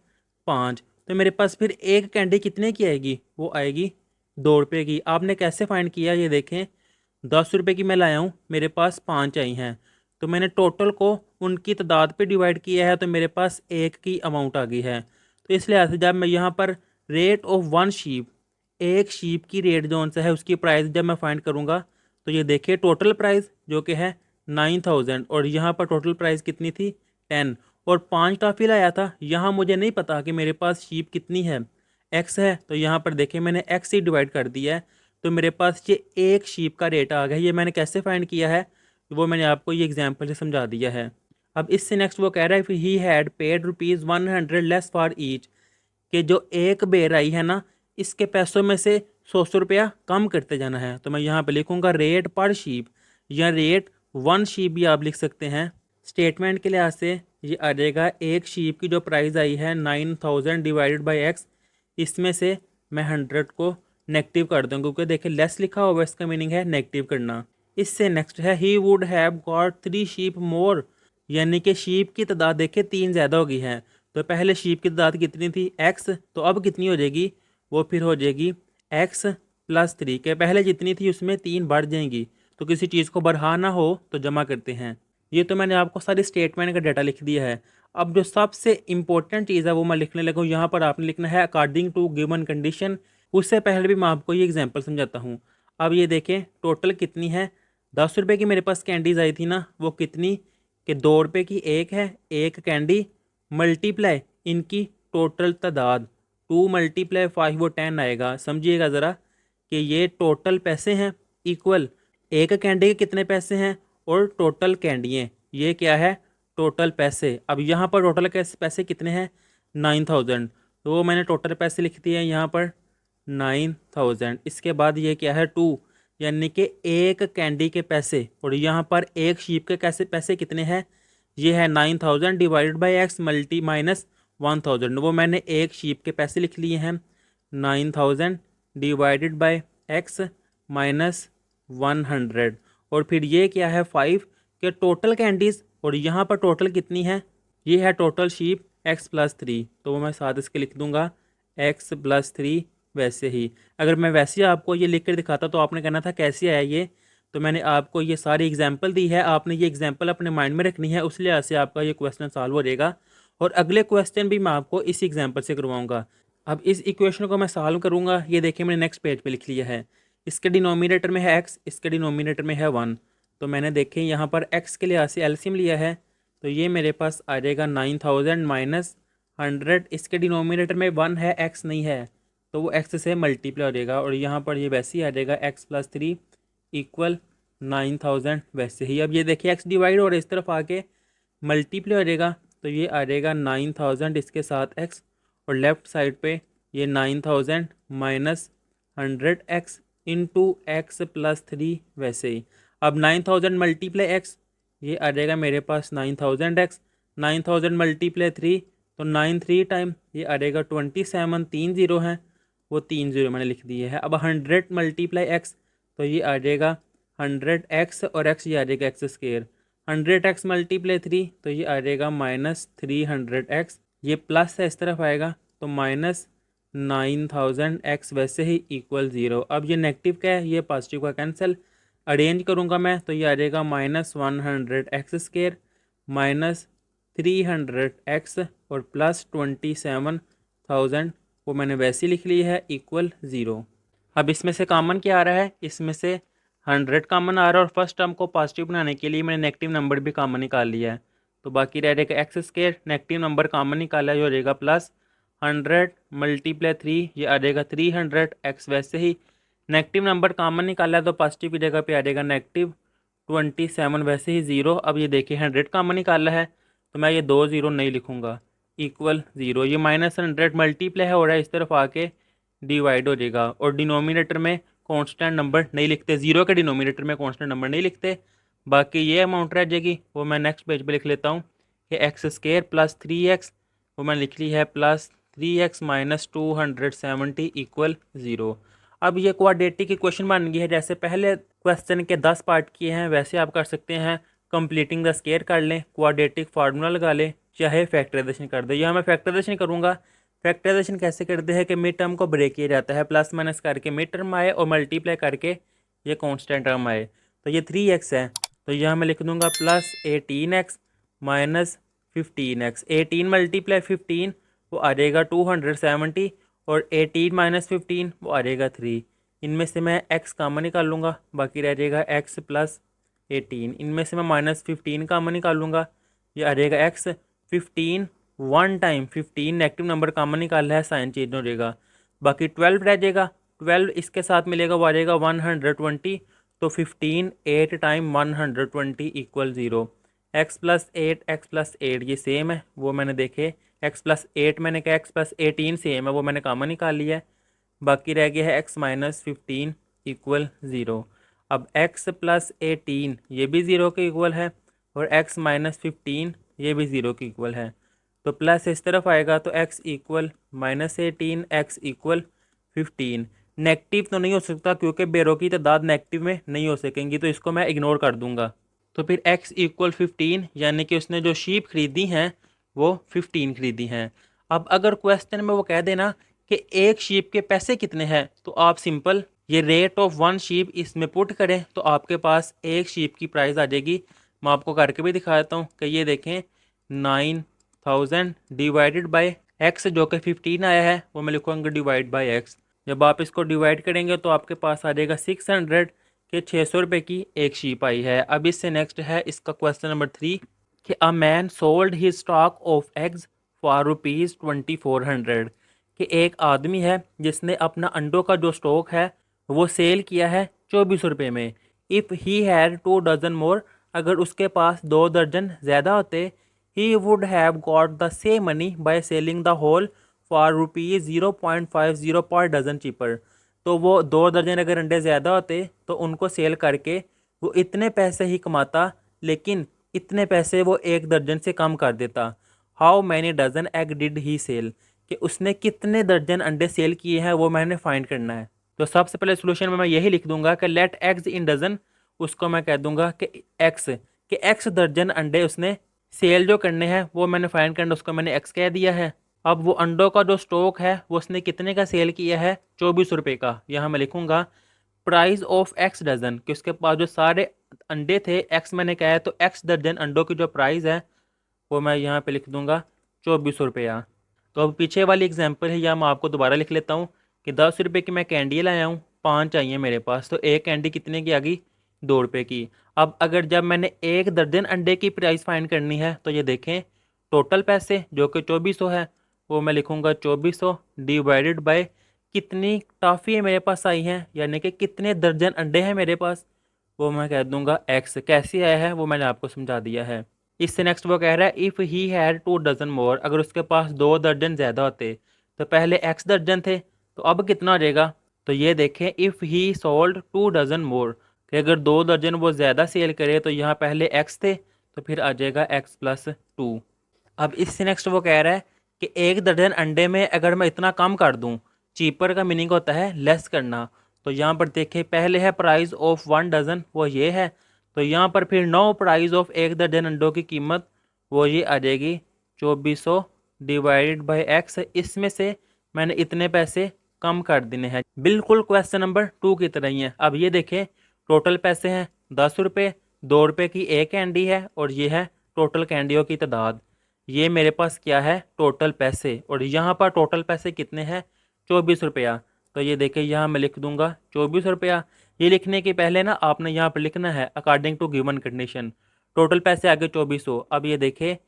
5। तो मेरे पास फिर एक कैंडी कितने की आएगी, वो आएगी 2 रुपये की। आपने कैसे फाइंड किया, ये देखें 10 रुपये की मैं लाया हूँ, मेरे पास 5 आई हैं, तो मैंने टोटल को उनकी तादाद पे डिवाइड किया है, तो मेरे पास एक की अमाउंट आ गई है। तो इस लिहाज से जब मैं यहाँ पर रेट ऑफ वन शीप, एक शीप की रेट जोन से है उसकी प्राइस जब मैं फाइंड करूँगा, तो ये देखिए टोटल प्राइस जो कि है 9,000 और यहाँ पर टोटल प्राइस कितनी थी 10, और 5 टॉफी लाया था। यहाँ मुझे नहीं पता कि मेरे पास शीप कितनी है, एक्स है, तो यहाँ पर देखिए मैंने एक्स से डिवाइड कर दिया है, तो मेरे पास ये एक शीप का रेट आ गया। ये मैंने कैसे फाइंड किया है, वो मैंने आपको ये एग्जांपल से समझा दिया है। अब इससे नेक्स्ट वो कह रहा है if he had paid ₹100 less for each, कि जो एक बेर आई है ना इसके पैसों में से 100 रुपया कम करते जाना है। तो मैं यहाँ पे लिखूँगा रेट पर शीप, या रेट वन शीप भी आप लिख सकते हैं। स्टेटमेंट के लिहाज से ये आ जाएगा एक शीप की जो प्राइस आई है 9,000 डिवाइडेड बाई एक्स, इसमें से मैं 100 को नेगेटिव कर दूँ, क्योंकि देखिए लेस लिखा हुआ इसका मीनिंग है नेगेटिव करना। इससे नेक्स्ट है ही would have got 3 sheep more, यानी कि शीप की तादाद देखिए 3 ज़्यादा हो गई है। तो पहले शीप की तादाद कितनी थी, एक्स, तो अब कितनी हो जाएगी, वो फिर हो जाएगी एक्स प्लस 3, के पहले जितनी थी उसमें 3 बढ़ जाएंगी। तो किसी चीज़ को बढ़ाना हो तो जमा करते हैं। ये तो मैंने आपको सारी स्टेटमेंट का डाटा लिख दिया है। अब जो सबसे इंपॉर्टेंट चीज़ है वो मैं लिखने लगा हूँ। यहाँ पर आपने लिखना है अकॉर्डिंग टू गिवन कंडीशन। उससे पहले भी मैं आपको ये एग्जांपल समझाता हूँ। अब ये देखें टोटल कितनी है, 10 रुपये की मेरे पास कैंडीज़ आई थी ना, वो कितनी, कि 2 रुपये की एक है एक कैंडी, मल्टीप्लाई इनकी टोटल तादाद, 2 मल्टीप्लाई 5 वो 10 आएगा। समझिएगा ज़रा कि ये टोटल पैसे हैं इक्वल एक कैंडी के कितने पैसे हैं, और टोटल कैंडियाँ ये क्या है, टोटल पैसे। अब यहाँ पर टोटल पैसे कितने हैं, 9,000, तो वो मैंने टोटल पैसे लिख दिए हैं यहाँ पर 9,000। इसके बाद ये क्या है 2, यानी कि एक कैंडी के पैसे, और यहाँ पर एक शीप के कैसे पैसे कितने हैं, ये है 9,000 divided by x multi minus 1,000। वो मैंने एक शीप के पैसे लिख लिए हैं 9,000 डिवाइडेड बाई एक्स माइनस 100, और फिर ये क्या है 5 के टोटल कैंडीज़, और यहाँ पर टोटल कितनी है, ये है टोटल शीप एक्स प्लस 3, तो वो मैं साथ इसके लिख दूंगा एक्स प्लस 3। वैसे ही अगर मैं वैसे ही आपको ये लिख कर दिखाता तो आपने कहना था कैसे आया ये, तो मैंने आपको ये सारी एग्जाम्पल दी है, आपने ये एग्जाम्पल अपने माइंड में रखनी है, उस लिहाज से आपका ये क्वेश्चन सॉल्व हो जाएगा। और अगले क्वेश्चन भी मैं आपको इस एग्जाम्पल से करवाऊंगा। अब इस इक्वेशन को मैं सॉल्व करूंगा। ये देखिए मैंने नेक्स्ट पेज पे लिख लिया है, इसके डिनोमिनेटर में है एक्स, इसके डिनोमिनेटर में है 1। तो मैंने देखें यहाँ पर एक्स के लिहाज से एलसीएम लिया है, तो ये मेरे पास आ जाएगा 9,000 माइनस 100, इसके डिनोमिनेटर में 1 है एक्स नहीं है, तो वो एक्स से मल्टीप्लाई हो जाएगा, और यहाँ पर ये वैसे ही आ जाएगा एक्स प्लस 3 इक्वल 9,000 वैसे ही। अब ये देखिए एक्स डिवाइड और इस तरफ आके मल्टीप्लाई हो जाएगा, तो ये आ जाएगा 9,000 इसके साथ एक्स, और लेफ़्ट साइड पे ये 9,000 minus 100x into X plus 3 वैसे ही। अब 9,000 मल्टीप्लाई एक्स, ये आ जाएगा मेरे पास 9,000x, 9,000 मल्टीप्लाई 3, तो 9 3 टाइम ये आ जाएगा 27, 3 जीरो हैं, वो 3 जीरो मैंने लिख दिए हैं। अब 100 मल्टीप्लाई एक्स, तो ये आ जाएगा 100x, और x ये आ जाएगा एक्स स्क्र, 100x मल्टीप्लाई 3, तो ये आ जाएगा माइनस 300x, ये प्लस है इस तरफ आएगा, तो माइनस 9,000x वैसे ही इक्वल 0। अब ये नेगेटिव क्या है, ये पॉजिटिव का कैंसिल, अरेंज करूँगा मैं तो ये आ जाएगा -100x स्क्र माइनस 300x और प्लस 27,000 वो मैंने वैसे लिख ली है इक्वल 0। अब इसमें से कॉमन क्या आ रहा है, इसमें से 100 कॉमन आ रहा है और फर्स्ट टर्म को पॉजिटिव बनाने के लिए मैंने नेगेटिव नंबर भी कॉमन निकाल लिया है। तो बाकी रह जाएगा x square, negative number common निकाला है जो रहेगा प्लस 100 मल्टीप्लाई 3, ये आ जाएगा 300 एक्स। वैसे ही नेगेटिव नंबर कॉमन निकाला है तो पॉजिटिव की जगह पे आ जाएगा -27, वैसे ही 0। अब ये देखिए 100 कॉमन निकाला है तो मैं ये 2 0 नहीं लिखूंगा, इक्वल 0। ये -100 मल्टीप्लाई हो रहा है, इस तरफ आके डिवाइड हो जाएगा और डिनोमिनेटर में कांस्टेंट नंबर नहीं लिखते, 0 के डिनोमिनेटर में कांस्टेंट नंबर नहीं लिखते। बाकी ये अमाउंट रह जाएगी, वो मैं नेक्स्ट पेज पे लिख लेता हूँ कि एक्स स्क्वायर प्लस 3x, वो मैंने लिख ली है प्लस 3x माइनस 270 इक्वल 0। अब ये क्वाड्रेटिक की क्वेश्चन बन गई है, जैसे पहले क्वेश्चन के 10 पार्ट किए हैं वैसे आप कर सकते हैं। कंप्लीटिंग द स्क्वायर कर लें, क्वाड्रेटिक फार्मूला लगा लें, चाहे फैक्टराइजेशन कर दें। यहाँ मैं फैक्टराइजेशन करूँगा। फैक्टराइजेशन कैसे करते हैं कि मिड टर्म को ब्रेक किया जाता है, प्लस माइनस करके मिड टर्म आए और मल्टीप्लाई करके ये कांस्टेंट टर्म आए। तो ये 3x है तो यहाँ मैं लिख दूंगा plus 18x minus 15x। 18 multiply 15 वो आ जाएगा 270 और 18 माइनस 15 वो आ जाएगा 3। इनमें से मैं x कॉमन निकाल लूँगा, बाकी रह जाएगा x प्लस 18। इनमें से मैं -15 कॉमन निकाल लूँगा, ये आ जाएगा x। 15 1 time 15 negative number common निकालना है, साइन चेंज हो जाएगा। बाकी 12 रह जाएगा, 12 इसके साथ मिलेगा वो आ जाएगा 120। तो 15 8 टाइम 120 इक्वल 0। x प्लस 8 ये सेम है, वो मैंने देखे। x प्लस 8 मैंने कहा, x प्लस 18 सेम है, वो मैंने कॉमन निकाल लिया है। बाकी रह गया है x माइनस 15 इक्वल 0। अब x प्लस 18 ये भी 0 के इक्वल है और x माइनस 15 ये भी 0 के इक्वल है। तो प्लस इस तरफ आएगा तो x equal -18, x equal 15। Negative तो नहीं हो सकता क्योंकि बेरों की तादाद नेगेटिव में नहीं हो सकेंगी, तो इसको मैं इग्नोर कर दूंगा। तो फिर x इक्वल 15, यानी कि उसने जो शीप खरीदी हैं वो 15 खरीदी हैं। अब अगर क्वेश्चन में वो कह देना कि एक शीप के पैसे कितने हैं, तो आप सिंपल ये रेट ऑफ 1 शीप इसमें पुट करें तो आपके पास एक शीप की प्राइस आ जाएगी। मैं आपको करके भी दिखा देता हूँ कि ये देखें 9000 डिवाइडेड बाय x, जो कि 15 आया है, वो मैं लिखूँगा डिवाइड बाय x। जब आप इसको डिवाइड करेंगे तो आपके पास आ जाएगा 600 के 600 रुपये की एक शीप आई है। अब इससे नेक्स्ट है इसका क्वेश्चन नंबर 3 कि a man sold his stock of eggs for ₹2400, कि एक आदमी है जिसने अपना अंडों का जो स्टॉक है वो सेल किया है 2400 में। If he had 2 dozen more, अगर उसके पास 2 दर्जन ज़्यादा होते, he would have got the same money by selling the whole for ₹0.50 per dozen cheaper. तो वो 2 दर्जन अगर अंडे ज़्यादा होते तो उनको सेल करके वो इतने पैसे ही कमाता, लेकिन इतने पैसे वो एक दर्जन से कम कर देता। How many dozen egg did he sell, कि उसने कितने दर्जन अंडे सेल किए हैं वो मैंने फाइंड करना है। तो सबसे पहले सोल्यूशन में मैं यही लिख दूंगा कि लेट एग्स इन डजन, उसको मैं कह दूंगा कि एक्स दर्जन अंडे उसने सेल जो करने हैं वो मैंने फाइंड करना, उसको मैंने एक्स कह दिया है। अब वो अंडों का जो स्टॉक है वो उसने कितने का सेल किया है, 2400 का। यहाँ मैं लिखूंगा प्राइस ऑफ एक्स डजन, कि उसके पास जो सारे अंडे थे एक्स मैंने कहा है, तो एक्स दर्जन अंडों की जो प्राइस है वो मैं यहाँ पे लिख दूंगा 2400 रुपया। तो अब पीछे वाली एग्जांपल है, या मैं आपको दोबारा लिख लेता हूँ कि 10 रुपये की मैं कैंडी लाया हूँ, 5 चाहिए मेरे पास, तो एक कैंडी कितने की आ गई, 2 रुपये की। अब अगर जब मैंने एक दर्जन अंडे की प्राइस फाइंड करनी है तो ये देखें टोटल पैसे जो कि 2400 है, वो मैं लिखूँगा 2400 डिवाइडेड बाय कितनी टॉफ़ी मेरे पास आई हैं, यानी कि कितने दर्जन अंडे हैं मेरे पास, वो मैं कह दूंगा एक्स। कैसे आया है वो मैंने आपको समझा दिया है। इससे नेक्स्ट वो कह रहा है if he had 2 dozen more, अगर उसके पास 2 दर्जन ज़्यादा होते, तो पहले एक्स दर्जन थे तो अब कितना हो जाएगा। तो ये देखें इफ़ ही सोल्ड 2 डजन मोर, कि अगर 2 दर्जन वो ज़्यादा सेल करे तो यहाँ पहले एक्स थे तो फिर आ जाएगा एक्स प्लस 2। अब इससे नेक्स्ट वो कह रहा है कि एक दर्जन अंडे में अगर मैं इतना कम कर दूं, चीपर का मीनिंग होता है लेस करना। तो यहाँ पर देखें पहले है प्राइस ऑफ 1 डजन, वो ये है, तो यहाँ पर फिर 9 प्राइस ऑफ एक दर्जन अंडों की कीमत वो ये आ जाएगी 2400 डिवाइडेड बाय एक्स। इसमें से मैंने इतने पैसे कम कर देने हैं, बिल्कुल क्वेश्चन नंबर 2 की तरह ही है। अब ये देखें टोटल पैसे हैं 10 रुपये, 2 रुपये की एक कैंडी है और ये है टोटल कैंडियों की तादाद। ये मेरे पास क्या है, टोटल पैसे, और यहाँ पर टोटल पैसे कितने हैं, 24 रुपया। तो ये देखिए यहाँ मैं लिख दूंगा 24 रुपया। ये लिखने के पहले ना आपने यहाँ पर लिखना है according to given condition. Total पैसे आगे 2400। अब ये देखे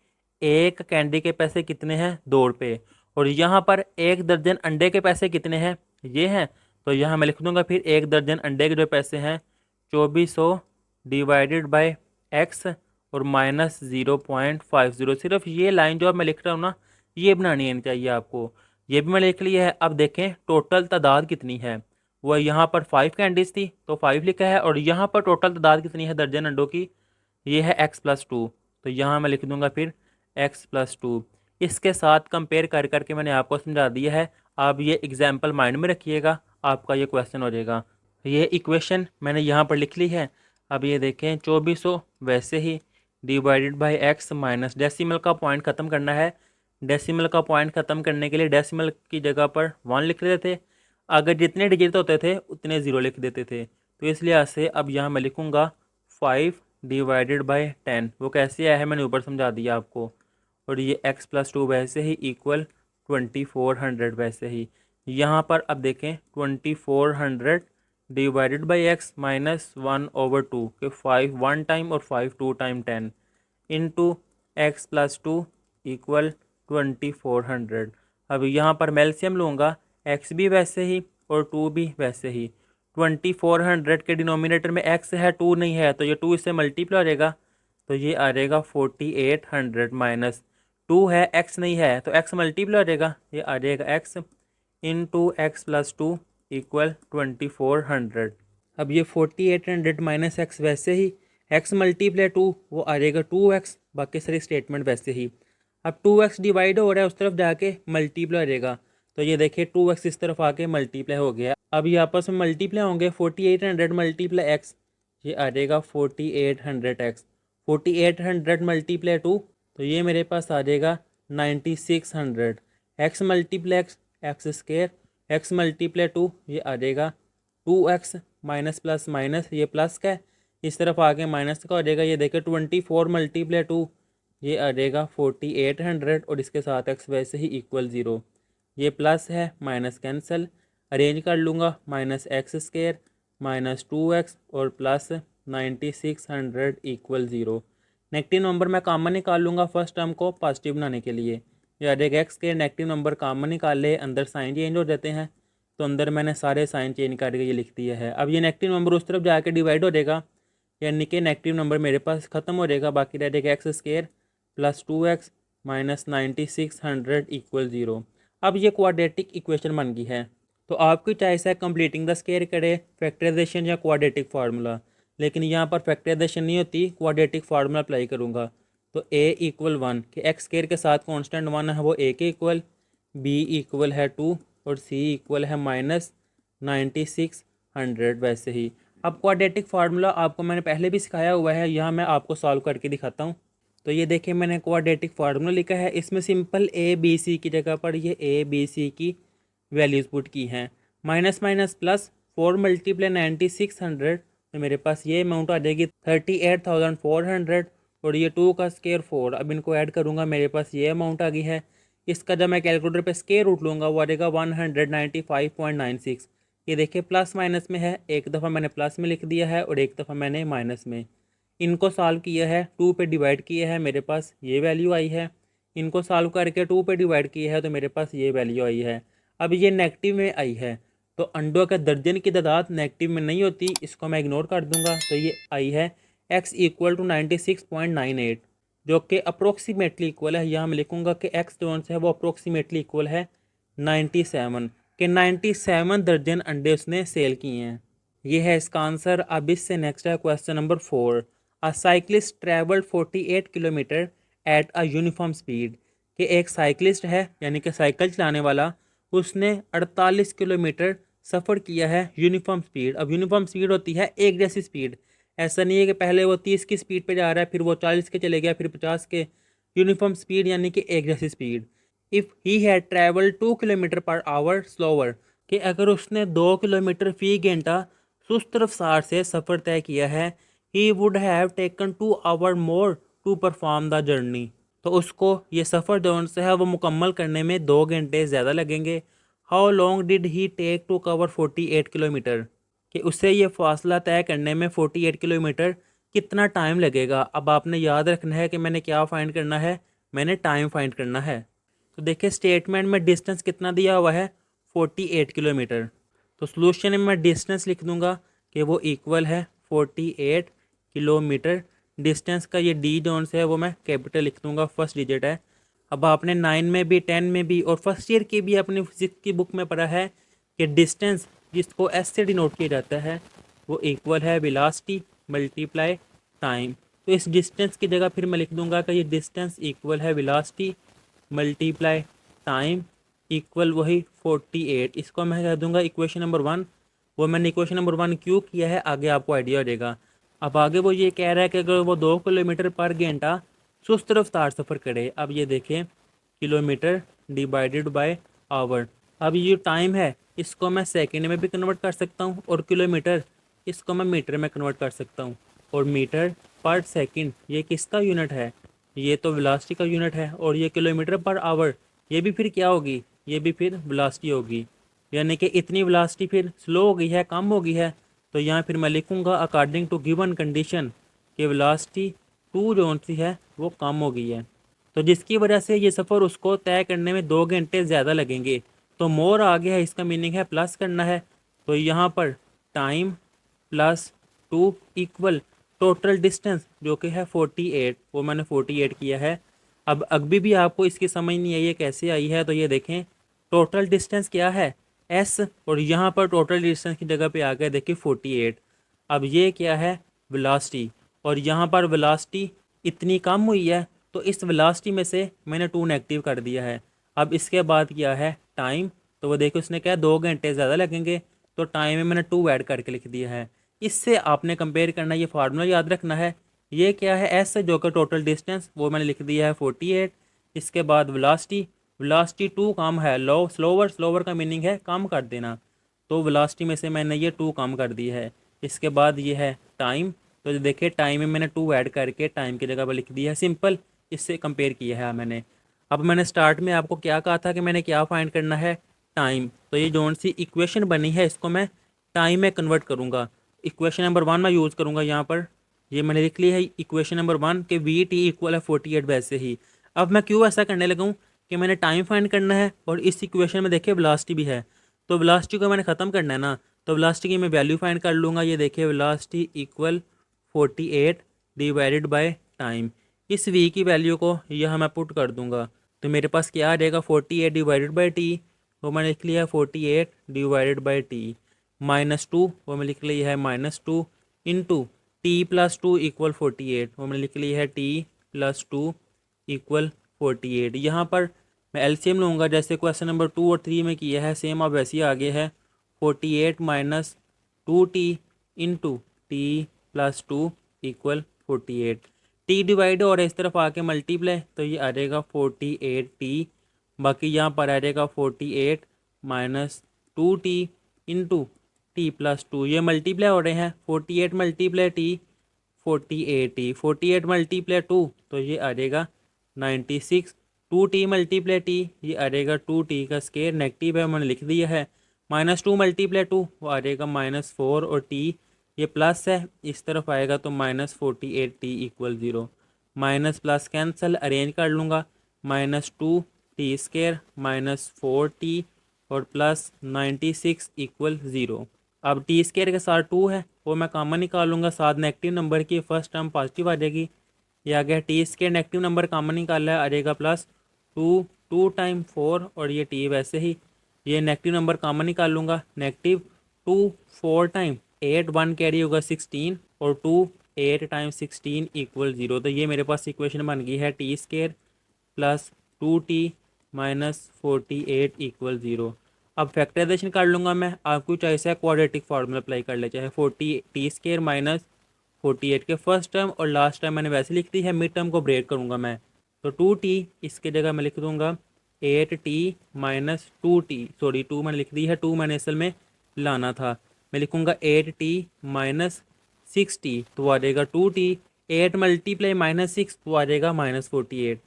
एक कैंडी के पैसे कितने हैं, 2 रुपये, और यहाँ पर एक दर्जन अंडे के पैसे कितने हैं, ये हैं। तो यहाँ मैं लिख दूंगा फिर एक दर्जन अंडे के जो पैसे हैं 2400 डिवाइडेड बाय एक्स और माइनस 0.50। सिर्फ ये लाइन जो अब मैं लिख रहा हूँ ना, ये बनानी आनी चाहिए आपको। ये भी मैं लिख लिया है। अब देखें टोटल तादाद कितनी है, वो यहाँ पर 5 कैंडीज थी तो 5 लिखा है, और यहाँ पर टोटल तादाद कितनी है दर्जन अंडों की, ये है x+2। तो यहाँ मैं लिख दूंगा फिर x+2। इसके साथ कंपेयर कर करके मैंने आपको समझा दिया है। आप ये एग्जाम्पल माइंड में रखिएगा, आपका ये क्वेश्चन हो जाएगा। ये इक्वेशन मैंने यहाँ पर लिख ली है। अब ये देखें 2400 वैसे ही divided by x minus decimal का पॉइंट ख़त्म करना है। डेसिमल का पॉइंट ख़त्म करने के लिए डेसिमल की जगह पर 1 लिख देते थे, अगर जितने डिजिट होते थे उतने 0 लिख देते थे। तो इस लिहाज से अब यहाँ मैं लिखूँगा 5 डिवाइडेड बाय 10। वो कैसे आया है मैंने ऊपर समझा दिया आपको। और ये x+2 वैसे ही इक्वल 2400 वैसे ही। यहाँ पर अब देखें 2400 डिवाइडेड बाई एक्स माइनस 1/2 के 5 1 टाइम और 5 2 टाइम 10 इंटू x+2 इक्वल 2400। अब यहाँ पर मैं एलसीएम लूँगा, x भी वैसे ही और 2 भी वैसे ही। 2400 के डिनोमिनेटर में x है 2 नहीं है, तो ये 2 इससे मल्टीप्लाई हो जाएगा, तो ये आ जाएगा 4800 माइनस 2 है, x नहीं है तो x मल्टीप्लाई हो जाएगा, ये आ जाएगा x इंटू x+2 इक्वल 2400। अब ये 4800 माइनस एक्स वैसे ही, x मल्टीप्लाई 2 वो आ जाएगा 2x, बाकी सारी स्टेटमेंट वैसे ही। अब 2x डिवाइड हो रहा है उस तरफ जाके मल्टीप्लाई हो जाएगा, तो ये देखिए 2x इस तरफ आके मल्टीप्लाई हो गया। अब ये आपस में मल्टीप्लाई होंगे, 4800 मल्टीप्लाई x, ये आ जाएगा 4800x। 4800 मल्टीप्लाई 2, तो ये मेरे पास आ जाएगा 9600। x multiply x square, x multiply 2, ये आ जाएगा 2x माइनस प्लस माइनस, ये प्लस का है इस तरफ आके माइनस का हो जाएगा। ये देखिए 24 मल्टीप्लाई 2, ये आ जाएगा 4800, और इसके साथ x वैसे ही इक्वल 0। ये प्लस है माइनस कैंसिल, अरेंज कर लूँगा, minus x square minus 2x और प्लस 9600 इक्वल 0। नेगेटिव नंबर मैं कॉमन निकाल लूँगा फर्स्ट टर्म को पॉजिटिव बनाने के लिए। या देखिए एक्स के नेगेटिव नंबर कॉमन निकाल ले, अंदर साइन चेंज हो जाते हैं, तो अंदर मैंने सारे साइन चेंज करके ये लिख दिया है। अब ये नेगेटिव नंबर उस तरफ जाके डिवाइड हो जाएगा, यानी कि नेगेटिव नंबर मेरे पास ख़त्म हो जाएगा, बाकी रह जाएगा x square plus 2x minus 9600 equal 0। अब ये क्वाड्रेटिक इक्वेशन बन गई है, तो आपकी चॉइस है कंप्लीटिंग द स्क्वायर करे, फैक्टराइजेशन या क्वाड्रेटिक फार्मूला। लेकिन यहाँ पर फैक्टराइजेशन नहीं होती, क्वाड्रेटिक फार्मूला अप्लाई करूँगा। तो a इक्वल 1 कि एक्स स्क्वायर के साथ कांस्टेंट 1 है वो a के इक्वल, b इक्वल है 2 और c इक्वल है माइनस 9600 वैसे ही। अब क्वाड्रेटिक फार्मूला आपको मैंने पहले भी सिखाया हुआ है, यहाँ मैं आपको सॉल्व करके दिखाता हूँ। तो ये देखिए मैंने क्वाड्रेटिक फार्मूला लिखा है, इसमें सिंपल a b c की जगह पर ये a b c की वैल्यूज़ पुट की हैं। माइनस माइनस प्लस 4 मल्टीप्लाई 9600, तो मेरे पास ये अमाउंट आ जाएगी 38,400, और ये 2 का स्क्वायर 4। अब इनको ऐड करूँगा, मेरे पास ये अमाउंट आ गई है। इसका जब मैं कैलकुलेटर पे स्क्वायर रूट लूँगा वो आ जाएगा 195.96। ये देखिए प्लस माइनस में है, एक दफ़ा मैंने प्लस में लिख दिया है और एक दफ़ा मैंने माइनस में। इनको सॉल्व किया है, 2 पे डिवाइड किया है, मेरे पास ये वैल्यू आई है। इनको सॉल्व करके 2 पे डिवाइड किया है तो मेरे पास ये वैल्यू आई है। अब ये नेगेटिव में आई है, तो अंडों के दर्जन की तादाद नेगेटिव में नहीं होती, इसको मैं इग्नोर कर दूंगा। तो ये आई है x इक्वल टू 96.98, जो कि अप्रोक्सीमेटली इक्वल है, यहाँ मैं लिखूँगा कि x जो है वो अप्रोक्सीमेटली इक्वल है 97 के 97 दर्जन अंडे उसने सेल किए हैं। ये है इसका आंसर। अब इससे नेक्स्ट है question number 4। A cyclist travelled 48 kilometre at a uniform speed, कि एक साइक्लिस्ट है यानी कि साइकिल चलाने वाला, उसने 48 किलोमीटर सफ़र किया है यूनिफॉर्म स्पीड। अब यूनिफॉर्म स्पीड होती है एक जैसी स्पीड, ऐसा नहीं है कि पहले वो 30 की स्पीड पे जा रहा है फिर वो 40 के चले गया फिर 50 के। यूनिफॉर्म स्पीड यानी कि एक जैसी speed. If he had travel 2 kilometre per our slower, कि अगर उसने 2 किलोमीटर फी घंटा सुस्त रफ्तार से सफ़र तय किया है, ही would have taken 2 hour more to perform the journey, तो उसको ये सफ़र जो से है वो मुकम्मल करने में 2 घंटे ज़्यादा लगेंगे। How long did he take to cover 48 kilometre, कि उससे ये फासला तय करने में 48 किलोमीटर कितना टाइम लगेगा। अब आपने याद रखना है कि मैंने क्या फाइंड करना है, मैंने टाइम फाइंड करना है। तो देखिए स्टेटमेंट में डिस्टेंस कितना दिया हुआ है, 48 किलोमीटर। तो सॉल्यूशन में मैं डिस्टेंस लिख दूंगा कि वो इक्वल है 48 किलोमीटर। डिस्टेंस का ये डी जोन से है वो मैं कैपिटल लिख दूंगा, फर्स्ट डिजिट है। अब आपने 9 में भी 10 में भी और फर्स्ट ईयर की भी अपनी फिजिक्स की बुक में पढ़ा है कि डिस्टेंस जिसको एस से डिनोट किया जाता है वो इक्वल है वेलोसिटी मल्टीप्लाई टाइम। तो इस डिस्टेंस की जगह फिर मैं लिख दूंगा कि ये डिस्टेंस इक्वल है वेलोसिटी मल्टीप्लाई टाइम इक्वल वही 48। इसको मैं कह दूंगा इक्वेशन नंबर 1। वो मैंने इक्वेशन नंबर 1 क्यों किया है आगे आपको आइडिया हो जाएगा। अब आगे वो ये कह रहा है कि अगर वो 2 किलोमीटर पर घंटा सुस्त रफ्तार सफ़र करे। अब ये देखें किलोमीटर डिवाइडेड बाय आवर। अब ये जो टाइम है इसको मैं सेकंड में भी कन्वर्ट कर सकता हूँ और किलोमीटर इसको मैं मीटर में कन्वर्ट कर सकता हूँ। और मीटर पर सेकंड ये किसका यूनिट है, ये तो वेलोसिटी का यूनिट है। और ये किलोमीटर पर आवर ये भी फिर क्या होगी, ये भी फिर वेलोसिटी होगी। यानी कि इतनी वेलोसिटी फिर स्लो हो गई है, कम हो गई है। तो यहाँ फिर मैं लिखूँगा अकॉर्डिंग टू गिवन कंडीशन कि वेलोसिटी टू जो सी है वो कम हो गई है। तो जिसकी वजह से ये सफ़र उसको तय करने में 2 घंटे ज़्यादा लगेंगे। तो मोर आ गया है, इसका मीनिंग है प्लस करना है। तो यहाँ पर time plus 2 equal total distance जो कि है 48, वो मैंने 48 किया है। अब अभी भी आपको इसकी समझ नहीं आई है कैसे आई है, तो ये देखें टोटल डिस्टेंस क्या है एस, और यहाँ पर टोटल डिस्टेंस की जगह पे आ गया देखिए 48। अब ये क्या है वेलोसिटी, और यहाँ पर वेलोसिटी इतनी कम हुई है तो इस वेलोसिटी में से मैंने 2 नेगेटिव कर दिया है। अब इसके बाद क्या है टाइम, तो वो देखो उसने क्या 2 घंटे ज़्यादा लगेंगे, तो टाइम में मैंने 2 ऐड करके लिख दिया है। इससे आपने कंपेयर करना, ये फार्मूला याद रखना है। ये क्या है एस जो कि टोटल डिस्टेंस, वो मैंने लिख दिया है 48। इसके बाद वेलोसिटी, वेलोसिटी 2 कम है, लो स्लोवर, स्लोवर का मीनिंग है कम कर देना। तो वेलोसिटी में से मैंने ये 2 कम कर दी है। इसके बाद ये है टाइम, तो देखिए टाइम में मैंने 2 ऐड करके टाइम की जगह पर लिख दिया है, सिंपल इससे कंपेयर किया है मैंने। अब मैंने स्टार्ट में आपको क्या कहा था कि मैंने क्या फाइंड करना है टाइम। तो ये जोन सी इक्वेशन बनी है इसको मैं टाइम में कन्वर्ट करूँगा। इक्वेशन नंबर 1 मैं यूज़ करूँगा यहाँ पर। ये मैंने लिख ली है इक्वेशन नंबर 1 कि वी टी इक्वल है 48 वैसे ही। अब मैं क्यों ऐसा करने लगा हूँ कि मैंने टाइम फाइंड करना है और इस इक्वेशन में देखिए वेलोसिटी भी है। तो वेलोसिटी को मैंने ख़त्म करना है ना, तो वेलोसिटी की मैं वैल्यू फाइंड कर लूँगा। ये देखिए velocity equal 48 divided by time. इस वी की वैल्यू को यह मैं पुट कर दूंगा, तो मेरे पास क्या आ जाएगा 48 डिवाइडेड बाई टी, वो मैंने लिख लिया 48 डिवाइडेड बाई टी -2, वो मैं लिख लिया है -2 इंटू टी प्लस 2 इक्वल 48, वो मैंने लिख लिया है टी प्लस 2 इक्वल 48। यहाँ पर मैं एलसीएम लूँगा जैसे क्वेश्चन नंबर 2 और 3 में किया है, सेम अब वैसे ही आगे है 48 minus 2t into T plus 2 equal 48। T divide और इस तरफ आके मल्टीप्लाई, तो ये आ जाएगा 48t। बाकी यहाँ पर आ जाएगा 48 minus 2t into T plus 2, ये मल्टीप्लाई हो रहे हैं 48 मल्टीप्लाई टी 48t, 48 मल्टीप्लाई 2 तो ये आ जाएगा 96। 2t मल्टीप्लाई टी ये आ जाएगा 2t का स्केयर नेगेटिव है मैंने लिख दिया है। -2 मल्टीप्लाई 2 वो आ जाएगा -4 और टी ये प्लस है इस तरफ आएगा तो -48t equal 0। Minus plus cancel arrange कर लूँगा, -2t स्केयर -4t और प्लस 96 इक्वल 0। अब टी स्केयर के साथ 2 है वो मैं कॉमन निकालूंगा, साथ नेगेटिव नंबर की फर्स्ट टर्म पॉजिटिव आ जाएगी। ये आ गया T square negative number common निकाला है आ जाएगा +2, 2 टाइम 4 और ये टी वैसे ही। ये नेगेटिव नंबर कॉमन निकाल लूँगा, -2 4 टाइम 8 1 कैरी होगा 16 और 2 8 टाइम 16 इक्वल 0। तो ये मेरे पास इक्वेशन बन गई है T square plus 2t minus 48 equal 0। अब फैक्टराइजेशन कर लूँगा मैं, आपको चॉइस है क्वाड्रेटिक फार्मूला अप्लाई कर ले, चाहे 40t स्केयर माइनस 48 के फर्स्ट टर्म और लास्ट टर्म मैंने वैसे लिख दी है, मिड टर्म को ब्रेक करूँगा मैं। तो 2t इसके जगह मैं लिख दूँगा 8t माइनस 2t, सॉरी 2 मैंने लिख दी है, 2 मैंने असल में लाना था। मैं लिखूँगा 8t माइनस 6t तो आ जाएगा 2t, 8 मल्टीप्लाई -6 तो आ जाएगा -48।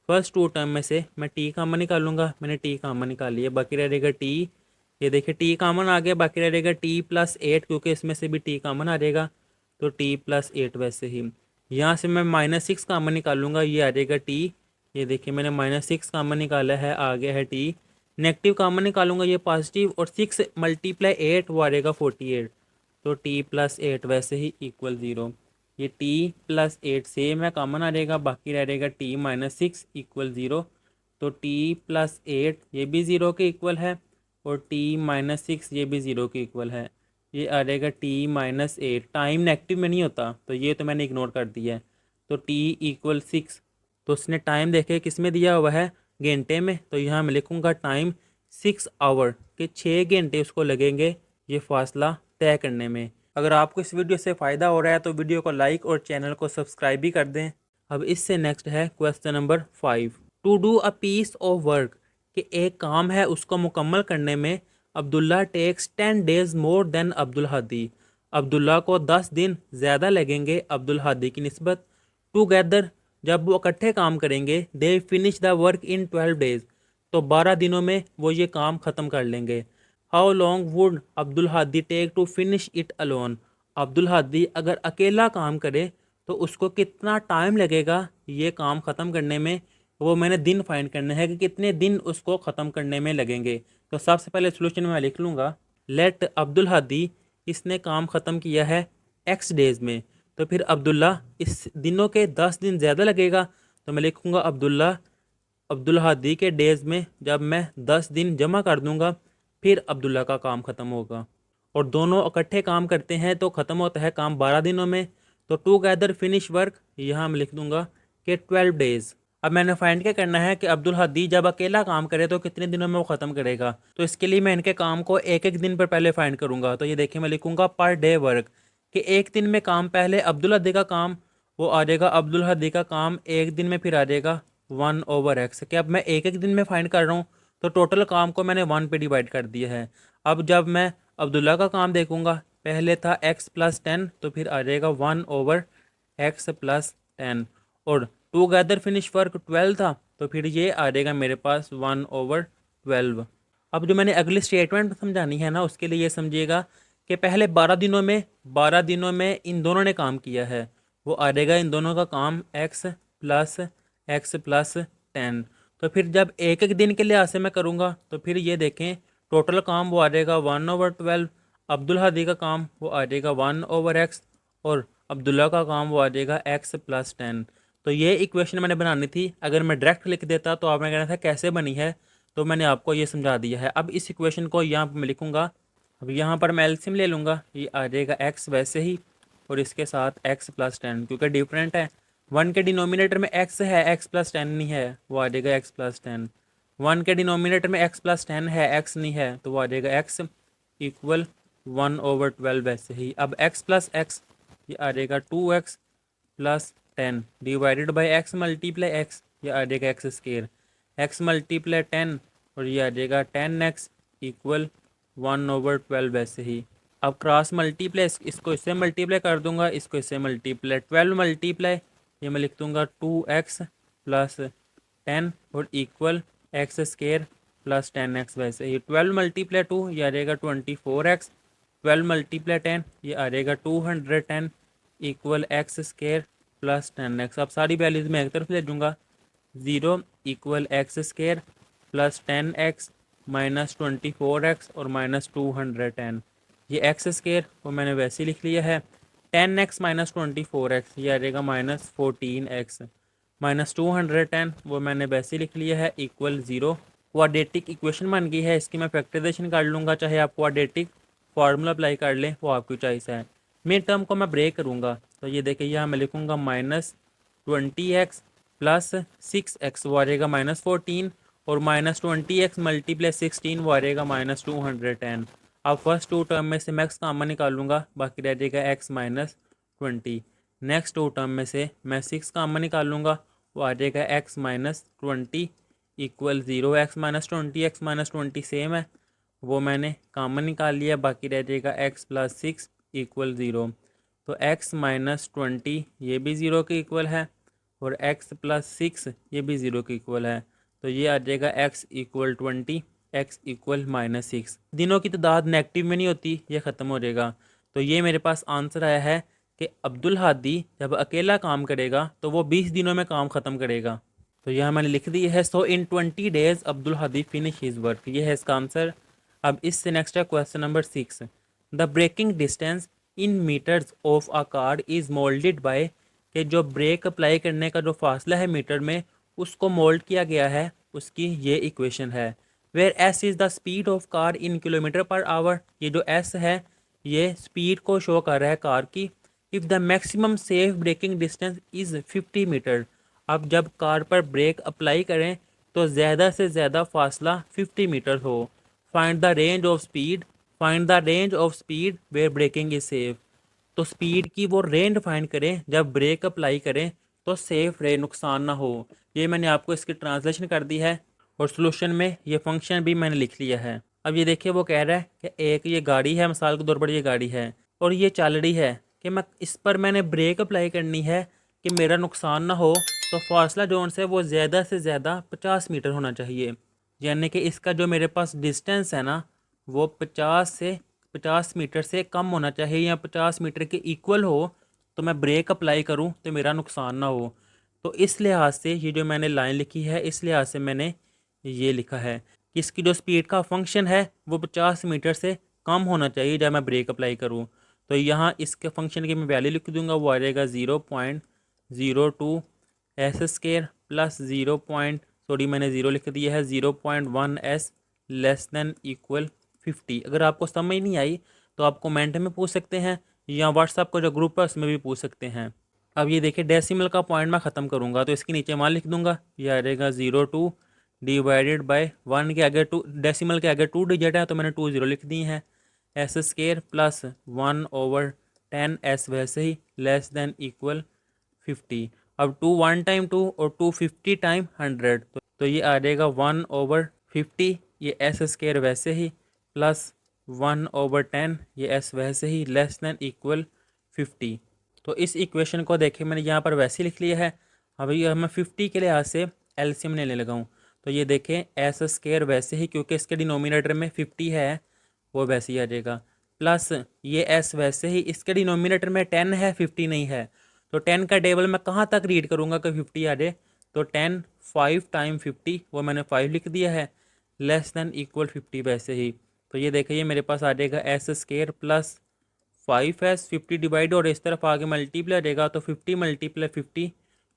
फर्स्ट टू टर्म में से मैं टी कामन निकालूंगा, मैंने टी कामन निकाल लिया, बाकी रह रहेगा टी। ये देखिए टी कामन आ गया, बाकी रह रहेगा टी प्लस एट, क्योंकि इसमें से भी टी कामन आ जाएगा, तो टी प्लस एट। वैसे ही यहाँ से मैं माइनस सिक्स कामन निकालूंगा, ये आ जाएगा टी। ये देखिए मैंने माइनस सिक्स कामन निकाला है, आ गया है टी। नेगेटिव कामन निकालूंगा, ये पॉजिटिव, और सिक्स मल्टीप्लाई एट वो आ जाएगा 48, तो टी प्लस एट वैसे ही इक्वल ज़ीरो। ये टी प्लस एट सेम है, कॉमन आ जाएगा, बाकी रह जाएगा T minus six equal zero. तो टी प्लस एट ये भी ज़ीरो के इक्वल है, और टी माइनस सिक्स ये भी ज़ीरो के इक्वल है। ये आ जाएगा T minus eight, time negative में नहीं होता तो ये तो मैंने इग्नोर कर दिया है। तो टी इक्वल सिक्स, तो उसने टाइम देखे किस में दिया हुआ है, घंटे में, तो यहाँ मैं लिखूँगा टाइम 6 आवर, के 6 घंटे उसको लगेंगे ये फासला तय करने में। अगर आपको इस वीडियो से फ़ायदा हो रहा है तो वीडियो को लाइक और चैनल को सब्सक्राइब भी कर दें। अब इससे नेक्स्ट है question number 5। To do a piece of work, कि एक काम है उसको मुकम्मल करने में Abdullah takes 10 days more than Abdul Hadi. Abdullah को 10 दिन ज़्यादा लगेंगे अब्दुल हादी की निस्बत। टूगेदर, जब वो इकट्ठे काम करेंगे, they finish the work in 12 days, तो 12 दिनों में वो ये काम ख़त्म कर लेंगे। How long would Abdul Hadi take to finish it alone, Abdul Hadi अगर अकेला काम करे तो उसको कितना टाइम लगेगा ये काम ख़त्म करने में। वो मैंने दिन फाइंड करने हैं कि कितने दिन उसको ख़त्म करने में लगेंगे। तो सबसे पहले सोल्यूशन मैं लिख लूँगा, लेट अब्दुल हादी, इसने काम ख़त्म किया है एक्स डेज़ में, तो फिर अब्दुल्ला इस दिनों के 10 दिन ज़्यादा लगेगा, तो मैं लिखूँगा अब्दुल्ला अब्दुल हादी के डेज़ में जब मैं 10 दिन जमा कर दूंगा फिर अब्दुल्ला का काम ख़त्म होगा। और दोनों इकट्ठे काम करते हैं तो ख़त्म होता है काम 12 दिनों में। तो टूगेदर फिनिश वर्क, यहाँ मैं लिख दूंगा कि 12 days। अब मैंने फाइंड क्या करना है कि अब्दुल हादी जब अकेला काम करे तो कितने दिनों में वो ख़त्म करेगा। तो इसके लिए मैं इनके काम को एक एक दिन पर पहले फाइंड करूँगा। तो ये देखिए मैं लिखूँगा पर डे वर्क, कि एक दिन में काम पहले अब्दुल हादी का काम वो आ जाएगा, अब्दुल हादी का काम एक दिन में फिर आ जाएगा 1/x, कि अब मैं एक एक दिन में फाइंड कर रहा हूँ तो टोटल काम को मैंने 1 पे डिवाइड कर दिया है। अब जब मैं अब्दुल्ला का काम देखूंगा, पहले था x+10, तो फिर आ जाएगा 1/x+10, और टूगेदर फिनिश वर्क 12 था, तो फिर ये आ जाएगा मेरे पास 1/12। अब जो मैंने अगली स्टेटमेंट समझानी है ना, उसके लिए ये समझिएगा कि पहले 12 दिनों में इन दोनों ने काम किया है, वो आ जाएगा इन दोनों का काम x+10। तो फिर जब एक एक दिन के लिहाज से मैं करूँगा तो फिर ये देखें टोटल काम वो आ जाएगा 1/12। अब्दुल हादी का काम वो आ जाएगा 1/x, और अब्दुल्ला का काम वो आ जाएगा x+10। तो ये इक्वेशन मैंने बनानी थी, अगर मैं डायरेक्ट लिख देता तो आपने कहना था कैसे बनी है, तो मैंने आपको ये समझा दिया है। अब इस इक्वेशन को यहाँ पर मैं लिखूँगा, अब यहाँ पर मैं एलसीएम ले लूँगा, ये आ जाएगा x वैसे ही, और इसके साथ x+10, क्योंकि डिफरेंट है। 1 के डिनोमिनेटर में x है, x+10 नहीं है, वो आ जाएगा x+10। 1 के डिनोमिनेटर में x+10 है, x नहीं है, तो वो आ जाएगा x इक्वल 1/12 वैसे ही। अब x+x, ये आ जाएगा 2x+10 divided by x multiply x, ये आ जाएगा x², x मल्टीप्लाई 10, और ये आ जाएगा 10x इक्वल 1/12 वैसे ही। अब क्रॉस मल्टीप्लाई, इसको इससे मल्टीप्लाई कर दूंगा, इसको इससे मल्टीप्लाई, 12 मल्टीप्लाई, ये मैं लिख दूंगा 2x+10 और इक्वल x² + 10x वैसे ही। 12 मल्टीप्लाई 2, ये आ जाएगा 24x, 12 मल्टीप्लाई 10, ये आ जाएगा 210 इक्वल x² + 10x। अब सारी वैल्यूज़ मैं एक तरफ ले दूँगा, 0 equal x² + 10x minus 24x और माइनस 210। ये x² वो मैंने वैसे ही लिख लिया है। 10x माइनस 24x, ये आ जाएगा माइनस 14x, माइनस 210 वो मैंने वैसे ही लिख लिया है, इक्वल 0। क्वाड्रेटिक इक्वेशन बन गई है, इसकी मैं फैक्टराइजेशन कर लूँगा, चाहे आप क्वाड्रेटिक फार्मूला अप्लाई कर लें, वो आपकी चॉइस है। मिड टर्म को मैं ब्रेक करूँगा, तो ये देखिए यहाँ मैं लिखूँगा -20x + 6x, वो आ जाएगा -14, और -20x मल्टीप्लाई 16 वो आ जाएगा -210। अब फर्स्ट टू टर्म में से मैक्स कॉमन निकालूंगा, बाकी रह जाएगा x - 20। नेक्स्ट टू टर्म में से मैं 6 कॉमन निकालूंगा, वो आ जाएगा x - 20 equal 0। x - 20 x - 20 same है, वो मैंने कॉमन निकाल लिया, बाकी रह जाएगा x + 6 इक्वल 0। तो x - 20 ये भी 0 के इक्वल है, और x प्लस 6 ये भी 0 के इक्वल है। तो ये आ जाएगा x इक्वल 20, x इक्वल -6। दिनों की तादाद नेगेटिव में नहीं होती, ये ख़त्म हो जाएगा। तो ये मेरे पास आंसर आया है कि अब्दुल हादी जब अकेला काम करेगा तो वो 20 दिनों में काम ख़त्म करेगा। तो यहाँ मैंने लिख दी है, so in 20 days Abdul Hadi finish his work, ये है इसका आंसर। अब इससे नेक्स्ट है question number 6। The braking distance in metres of a car is modelled by, कि जो ब्रेक अप्लाई करने का जो फासला है मीटर में उसको मोल्ड किया गया है, उसकी ये इक्वेशन है। Where S is the speed of car in kilometre per hour, ये जो एस है ये स्पीड को शो कर रहा है कार की। If the maximum safe braking distance is 50 metre, अब जब कार पर ब्रेक अप्लाई करें तो ज़्यादा से ज़्यादा फासला 50 मीटर हो। Find the range of speed, find the range of speed where braking is safe, तो स्पीड की वो रेंज फाइंड करें जब ब्रेक अप्लाई करें तो सेफ रहे, नुकसान ना हो। ये मैंने आपको इसकी ट्रांसलेशन कर दी है और सोल्यूशन में ये फंक्शन भी मैंने लिख लिया है। अब ये देखिए वो कह रहा है कि एक ये गाड़ी है, मिसाल के तौर पर ये गाड़ी है और ये चल रही है कि मैं इस पर मैंने ब्रेक अप्लाई करनी है कि मेरा नुकसान ना हो, तो फासला जो है वो ज़्यादा से ज़्यादा 50 मीटर होना चाहिए। यानी कि इसका जो मेरे पास डिस्टेंस है ना वो 50 मीटर से कम होना चाहिए या 50 मीटर के इक्वल हो, तो मैं ब्रेक अप्लाई करूं तो मेरा नुकसान ना हो। तो इस लिहाज से ये जो मैंने लाइन लिखी है, इस लिहाज से मैंने ये लिखा है कि इसकी जो स्पीड का फंक्शन है वो 50 मीटर से कम होना चाहिए जब मैं ब्रेक अप्लाई करूँ। तो यहाँ इसके फंक्शन की मैं वैल्यू लिख दूंगा, वो आ जाएगा 0.02 S square plus 0 point, sorry मैंने 0 लिख दिया है, 0.1 एस लेस देन इक्वल 50। अगर आपको समझ नहीं आई तो आप कमेंट में पूछ सकते हैं या व्हाट्सएप का जो ग्रुप है उसमें भी पूछ सकते हैं। अब ये देखिए डेसिमल का पॉइंट मैं ख़त्म करूँगा तो इसके नीचे मान लिख दूंगा, ये आ जाएगा 02 डिवाइडेड बाय 1 के आगे 2, डेसिमल के आगे 2 डिजिट है तो मैंने 2 0 लिख दी हैं, एस स्केयर प्लस 1/10 एस वैसे ही लेस देन इक्वल 50। अब 2 1 टाइम 2 और 2 50 टाइम 100, तो ये आ जाएगा 1/50, ये एस स्केयर वैसे ही प्लस 1/10 ये एस वैसे ही लेस देन इक्वल 50। तो इस इक्वेशन को देखें मैंने यहाँ पर वैसे लिख लिया है। अभी मैं 50 के लिहाज से एलसीएम लेने लगा हूँ, तो ये देखें एस स्केयर वैसे ही क्योंकि इसके डिनोमिनेटर में 50 है वो वैसे ही आ जाएगा, प्लस ये एस वैसे ही इसके डिनोमिनेटर में 10 है 50 नहीं है, तो 10 का टेबल मैं कहाँ तक रीड करूँगा कि 50 आ जाए, तो 10 5 टाइम 50 वो मैंने 5 लिख दिया है लेस देन इक्वल 50 वैसे ही। तो ये देखिए मेरे पास आ जाएगा S square plus 5s 50 divide और इस तरफ आगे मल्टीप्लाई आ जाएगा तो 50 मल्टीप्लाई 50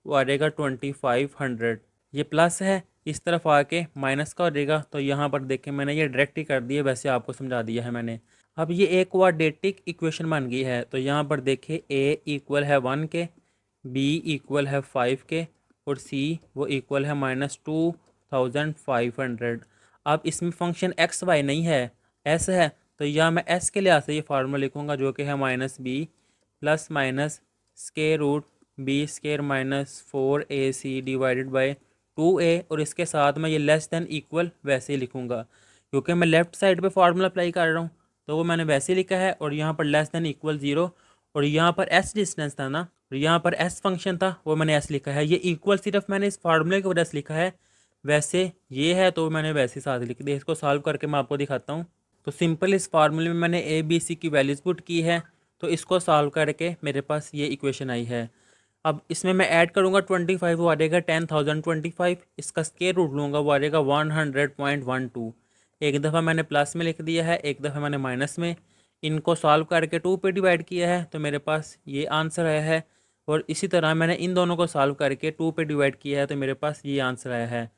वो आ जाएगा 2500। ये प्लस है, इस तरफ आके माइनस का हो जाएगा, तो यहाँ पर देखें मैंने ये डायरेक्ट ही कर दिया, वैसे आपको समझा दिया है मैंने। अब ये एक क्वाड्रेटिक इक्वेशन बन गई है, तो यहाँ पर देखें a इक्वल है 1 के, b इक्वल है 5 के और c वो इक्वल है -2500। अब इसमें फंक्शन एक्स वाई नहीं है, एस है, तो यहाँ मैं एस के लिहाज से ये फार्मूला लिखूँगा जो कि है -b plus minus square root B square -4ac divided by 2a और इसके साथ मैं ये लेस देन इक्वल वैसे ही लिखूँगा क्योंकि मैं लेफ़्ट साइड पे फार्मूला अप्लाई कर रहा हूँ, तो वो मैंने वैसे ही लिखा है। और यहाँ पर लेस देन इक्वल 0 और यहाँ पर s डिस्टेंस था ना, और यहाँ पर s फंक्शन था वो मैंने s लिखा है। ये इक्वल सिर्फ मैंने इस फार्मूले की वजह से लिखा है, वैसे ये है तो मैंने वैसे ही साथ लिख दिया। इसको सॉल्व करके मैं आपको दिखाता हूँ। तो सिंपल इस फार्मूले में मैंने ए बी सी की वैल्यूज़ पुट की है, तो इसको सॉल्व करके मेरे पास ये इक्वेशन आई है। अब इसमें मैं ऐड करूँगा 25, वो आ जाएगा 10,025, इसका स्क्वायर रूट लूँगा वो आ जाएगा 100.12। एक दफ़ा मैंने प्लस में लिख दिया है, एक दफ़ा मैंने माइनस में। इनको सॉल्व करके 2 पे डिवाइड किया है तो मेरे पास ये आंसर आया है, और इसी तरह मैंने इन दोनों को सॉल्व करके 2 पे डिवाइड किया है तो मेरे पास ये आंसर आया है।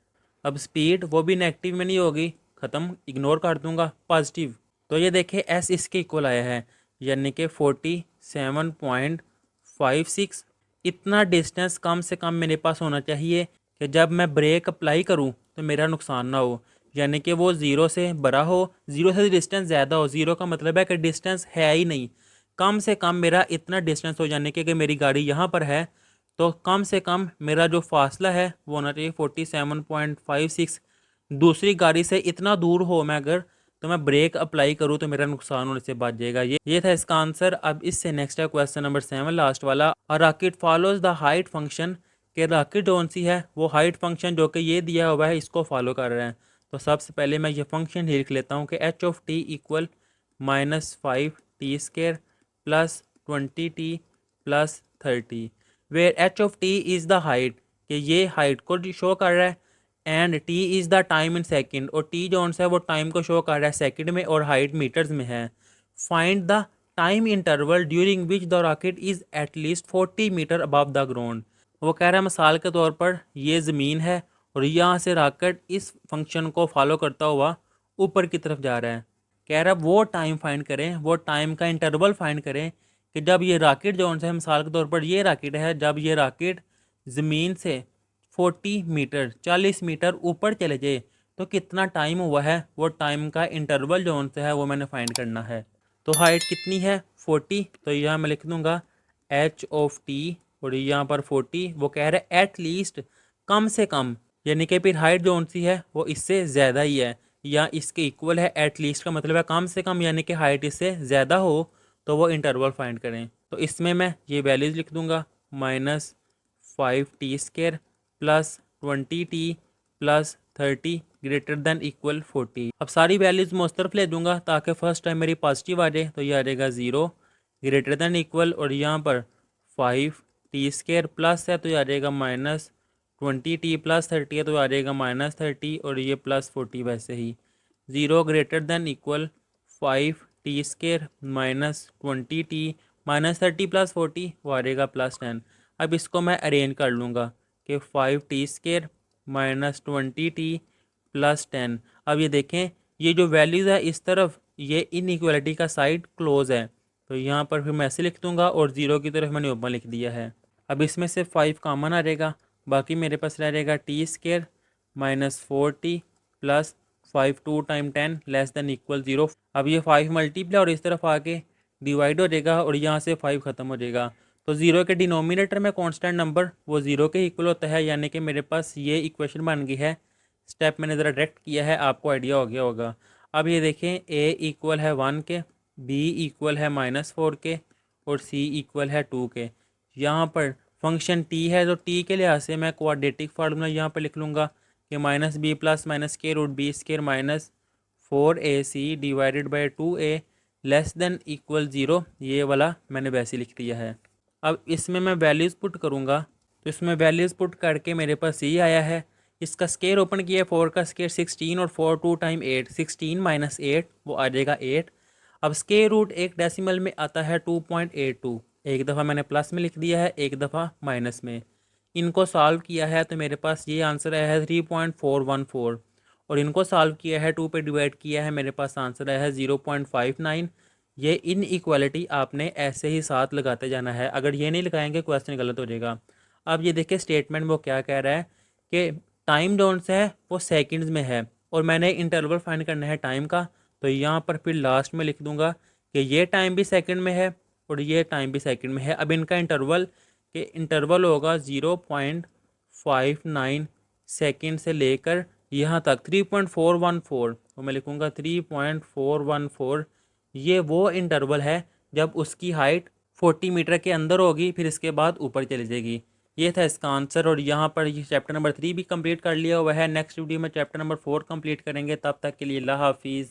अब स्पीड वो भी नेगेटिव में नहीं होगी, ख़त्म, इग्नोर कर दूंगा, पॉजिटिव। तो ये देखिए एस इसके इक्वल आया है, यानी कि 47.56। इतना डिस्टेंस कम से कम मेरे पास होना चाहिए कि जब मैं ब्रेक अप्लाई करूं तो मेरा नुकसान ना हो, यानी कि वो ज़ीरो से बड़ा हो, ज़ीरो से डिस्टेंस ज़्यादा हो। ज़ीरो का मतलब है कि डिस्टेंस है ही नहीं, कम से कम मेरा इतना डिस्टेंस हो, यानी कि अगर मेरी गाड़ी यहाँ पर है तो कम से कम मेरा जो फासला है वो होना चाहिए 47.56। दूसरी गाड़ी से इतना दूर हो मैं अगर, तो मैं ब्रेक अप्लाई करूँ तो मेरा नुकसान होने से बच जाएगा। ये था इसका आंसर। अब इससे नेक्स्ट है क्वेश्चन नंबर 7, लास्ट वाला। A rocket follows the height function, कि रॉकेट जोन सी है वो हाइट फंक्शन जो कि ये दिया हुआ है इसको फॉलो कर रहा है। तो सबसे पहले मैं ये फंक्शन लिख लेता हूँ कि H of T equal -5t² plus 20t plus 30, where H of T is the height, कि ये हाइट को शो कर रहा है, and T is the time in second, और टी जो है वो टाइम को शो कर रहा है सेकंड में और हाइट मीटर्स में है। Find the time interval during which the rocket is at least 40 metre above the ground. वो कह रहा है मिसाल के तौर पर ये ज़मीन है और यहाँ से रॉकेट इस फंक्शन को फॉलो करता हुआ ऊपर की तरफ जा रहा है। कह रहा है वो टाइम फाइंड करें, वो टाइम का इंटरवल फाइंड करें कि जब ये रॉकेट जो है मिसाल के तौर पर ये रॉकेट है, जब ये रॉकेट ज़मीन से 40 मीटर 40 मीटर ऊपर चले जाए तो कितना टाइम हुआ है, वो टाइम का इंटरवल जो से है वो मैंने फाइंड करना है। तो हाइट कितनी है 40, तो यहाँ मैं लिख दूंगा एच ऑफ टी और यहाँ पर 40। वो कह रहे हैं एट लीस्ट, कम से कम, यानी कि फिर हाइट जो सी है वो इससे ज़्यादा ही है या इसके इक्वल है। एट लीस्ट का मतलब है कम से कम, यानी कि हाइट इससे ज़्यादा हो तो वो इंटरवल फाइंड करें। तो इसमें मैं ये वैल्यूज़ लिख दूंगा -5t² plus 20t plus 30 greater than equal 40। अब सारी वैल्यूज़ मुस्तरफ ले दूंगा ताकि फर्स्ट टाइम मेरी पॉजिटिव आ जाए, तो ये आ जाएगा 0 ग्रेटर दैन इक्वल, और यहाँ पर 5t² प्लस है तो ये आ जाएगा -20t प्लस 30 है तो आ जाएगा -30, और ये प्लस 40 वैसे ही। 0 greater than equal 5t² -20t -30 plus 40 वो आ जाएगा +10। अब इसको मैं अरेंज कर लूँगा कि 5t² -20t +10। अब ये देखें ये जो वैल्यूज़ है इस तरफ ये इनइक्वालिटी का साइड क्लोज है, तो यहाँ पर फिर मैं ऐसे लिख दूँगा और 0 की तरफ मैंने ओपन लिख दिया है। अब इसमें से 5 कॉमन आ जाएगा, बाकी मेरे पास रह जाएगा t² -4t plus 5 2 time 10 less than equal 0। अब ये 5 मल्टीप्लाई और इस तरफ आके डिवाइड हो जाएगा और यहाँ से 5 ख़त्म हो जाएगा। तो 0 के डिनोमिनेटर में कांस्टेंट नंबर वो 0 के इक्वल होता है, यानी कि मेरे पास ये इक्वेशन बन गई है। स्टेप मैंने ज़रा डायरेक्ट किया है, आपको आइडिया हो गया होगा। अब ये देखें a इक्वल है 1 के, b इक्वल है -4 के और c इक्वल है 2 के। यहाँ पर फंक्शन t है तो t के लिहाज से मैं क्वाड्रेटिक फार्मूला यहाँ पर लिख लूँगा कि -b plus -k√b² -4ac divided by 2a less than equal 0। ये वाला मैंने वैसे लिख दिया है। अब इसमें मैं वैल्यूज़ पुट करूँगा, तो इसमें वैल्यूज़ पुट करके मेरे पास ये आया है। इसका स्केयर ओपन किया, 4 का स्केयर 16 और 4 2 टाइम 8, 16 - 8 वो आ जाएगा 8। अब स्केयर रूट एक डेसिमल में आता है 2.82, एक दफ़ा मैंने प्लस में लिख दिया है, एक दफ़ा माइनस में। इनको सॉल्व किया है तो मेरे पास ये आंसर आया है 3.414, और इनको सॉल्व किया है 2 पे डिवाइड किया है, मेरे पास आंसर आया है 0.59। ये इनइक्वालिटी आपने ऐसे ही साथ लगाते जाना है, अगर ये नहीं लगाएंगे क्वेश्चन गलत हो जाएगा। अब ये देखिए स्टेटमेंट वो क्या कह रहा है कि टाइम जोन से है वो सेकंड्स में है और मैंने इंटरवल फाइंड करना है टाइम का, तो यहाँ पर फिर लास्ट में लिख दूंगा कि ये टाइम भी सेकंड में है और ये टाइम भी सेकंड में है। अब इनका इंटरवल होगा 0.59 सेकंड से लेकर यहाँ तक 3.414, तो मैं लिखूँगा 3.414। ये वो इंटरवल है जब उसकी हाइट 40 मीटर के अंदर होगी, फिर इसके बाद ऊपर चली जाएगी। ये था इसका आंसर, और यहाँ पर ये चैप्टर नंबर 3 भी कंप्लीट कर लिया हुआ है। नेक्स्ट वीडियो में चैप्टर नंबर 4 कंप्लीट करेंगे, तब तक के लिए अल्लाह हाफिज़।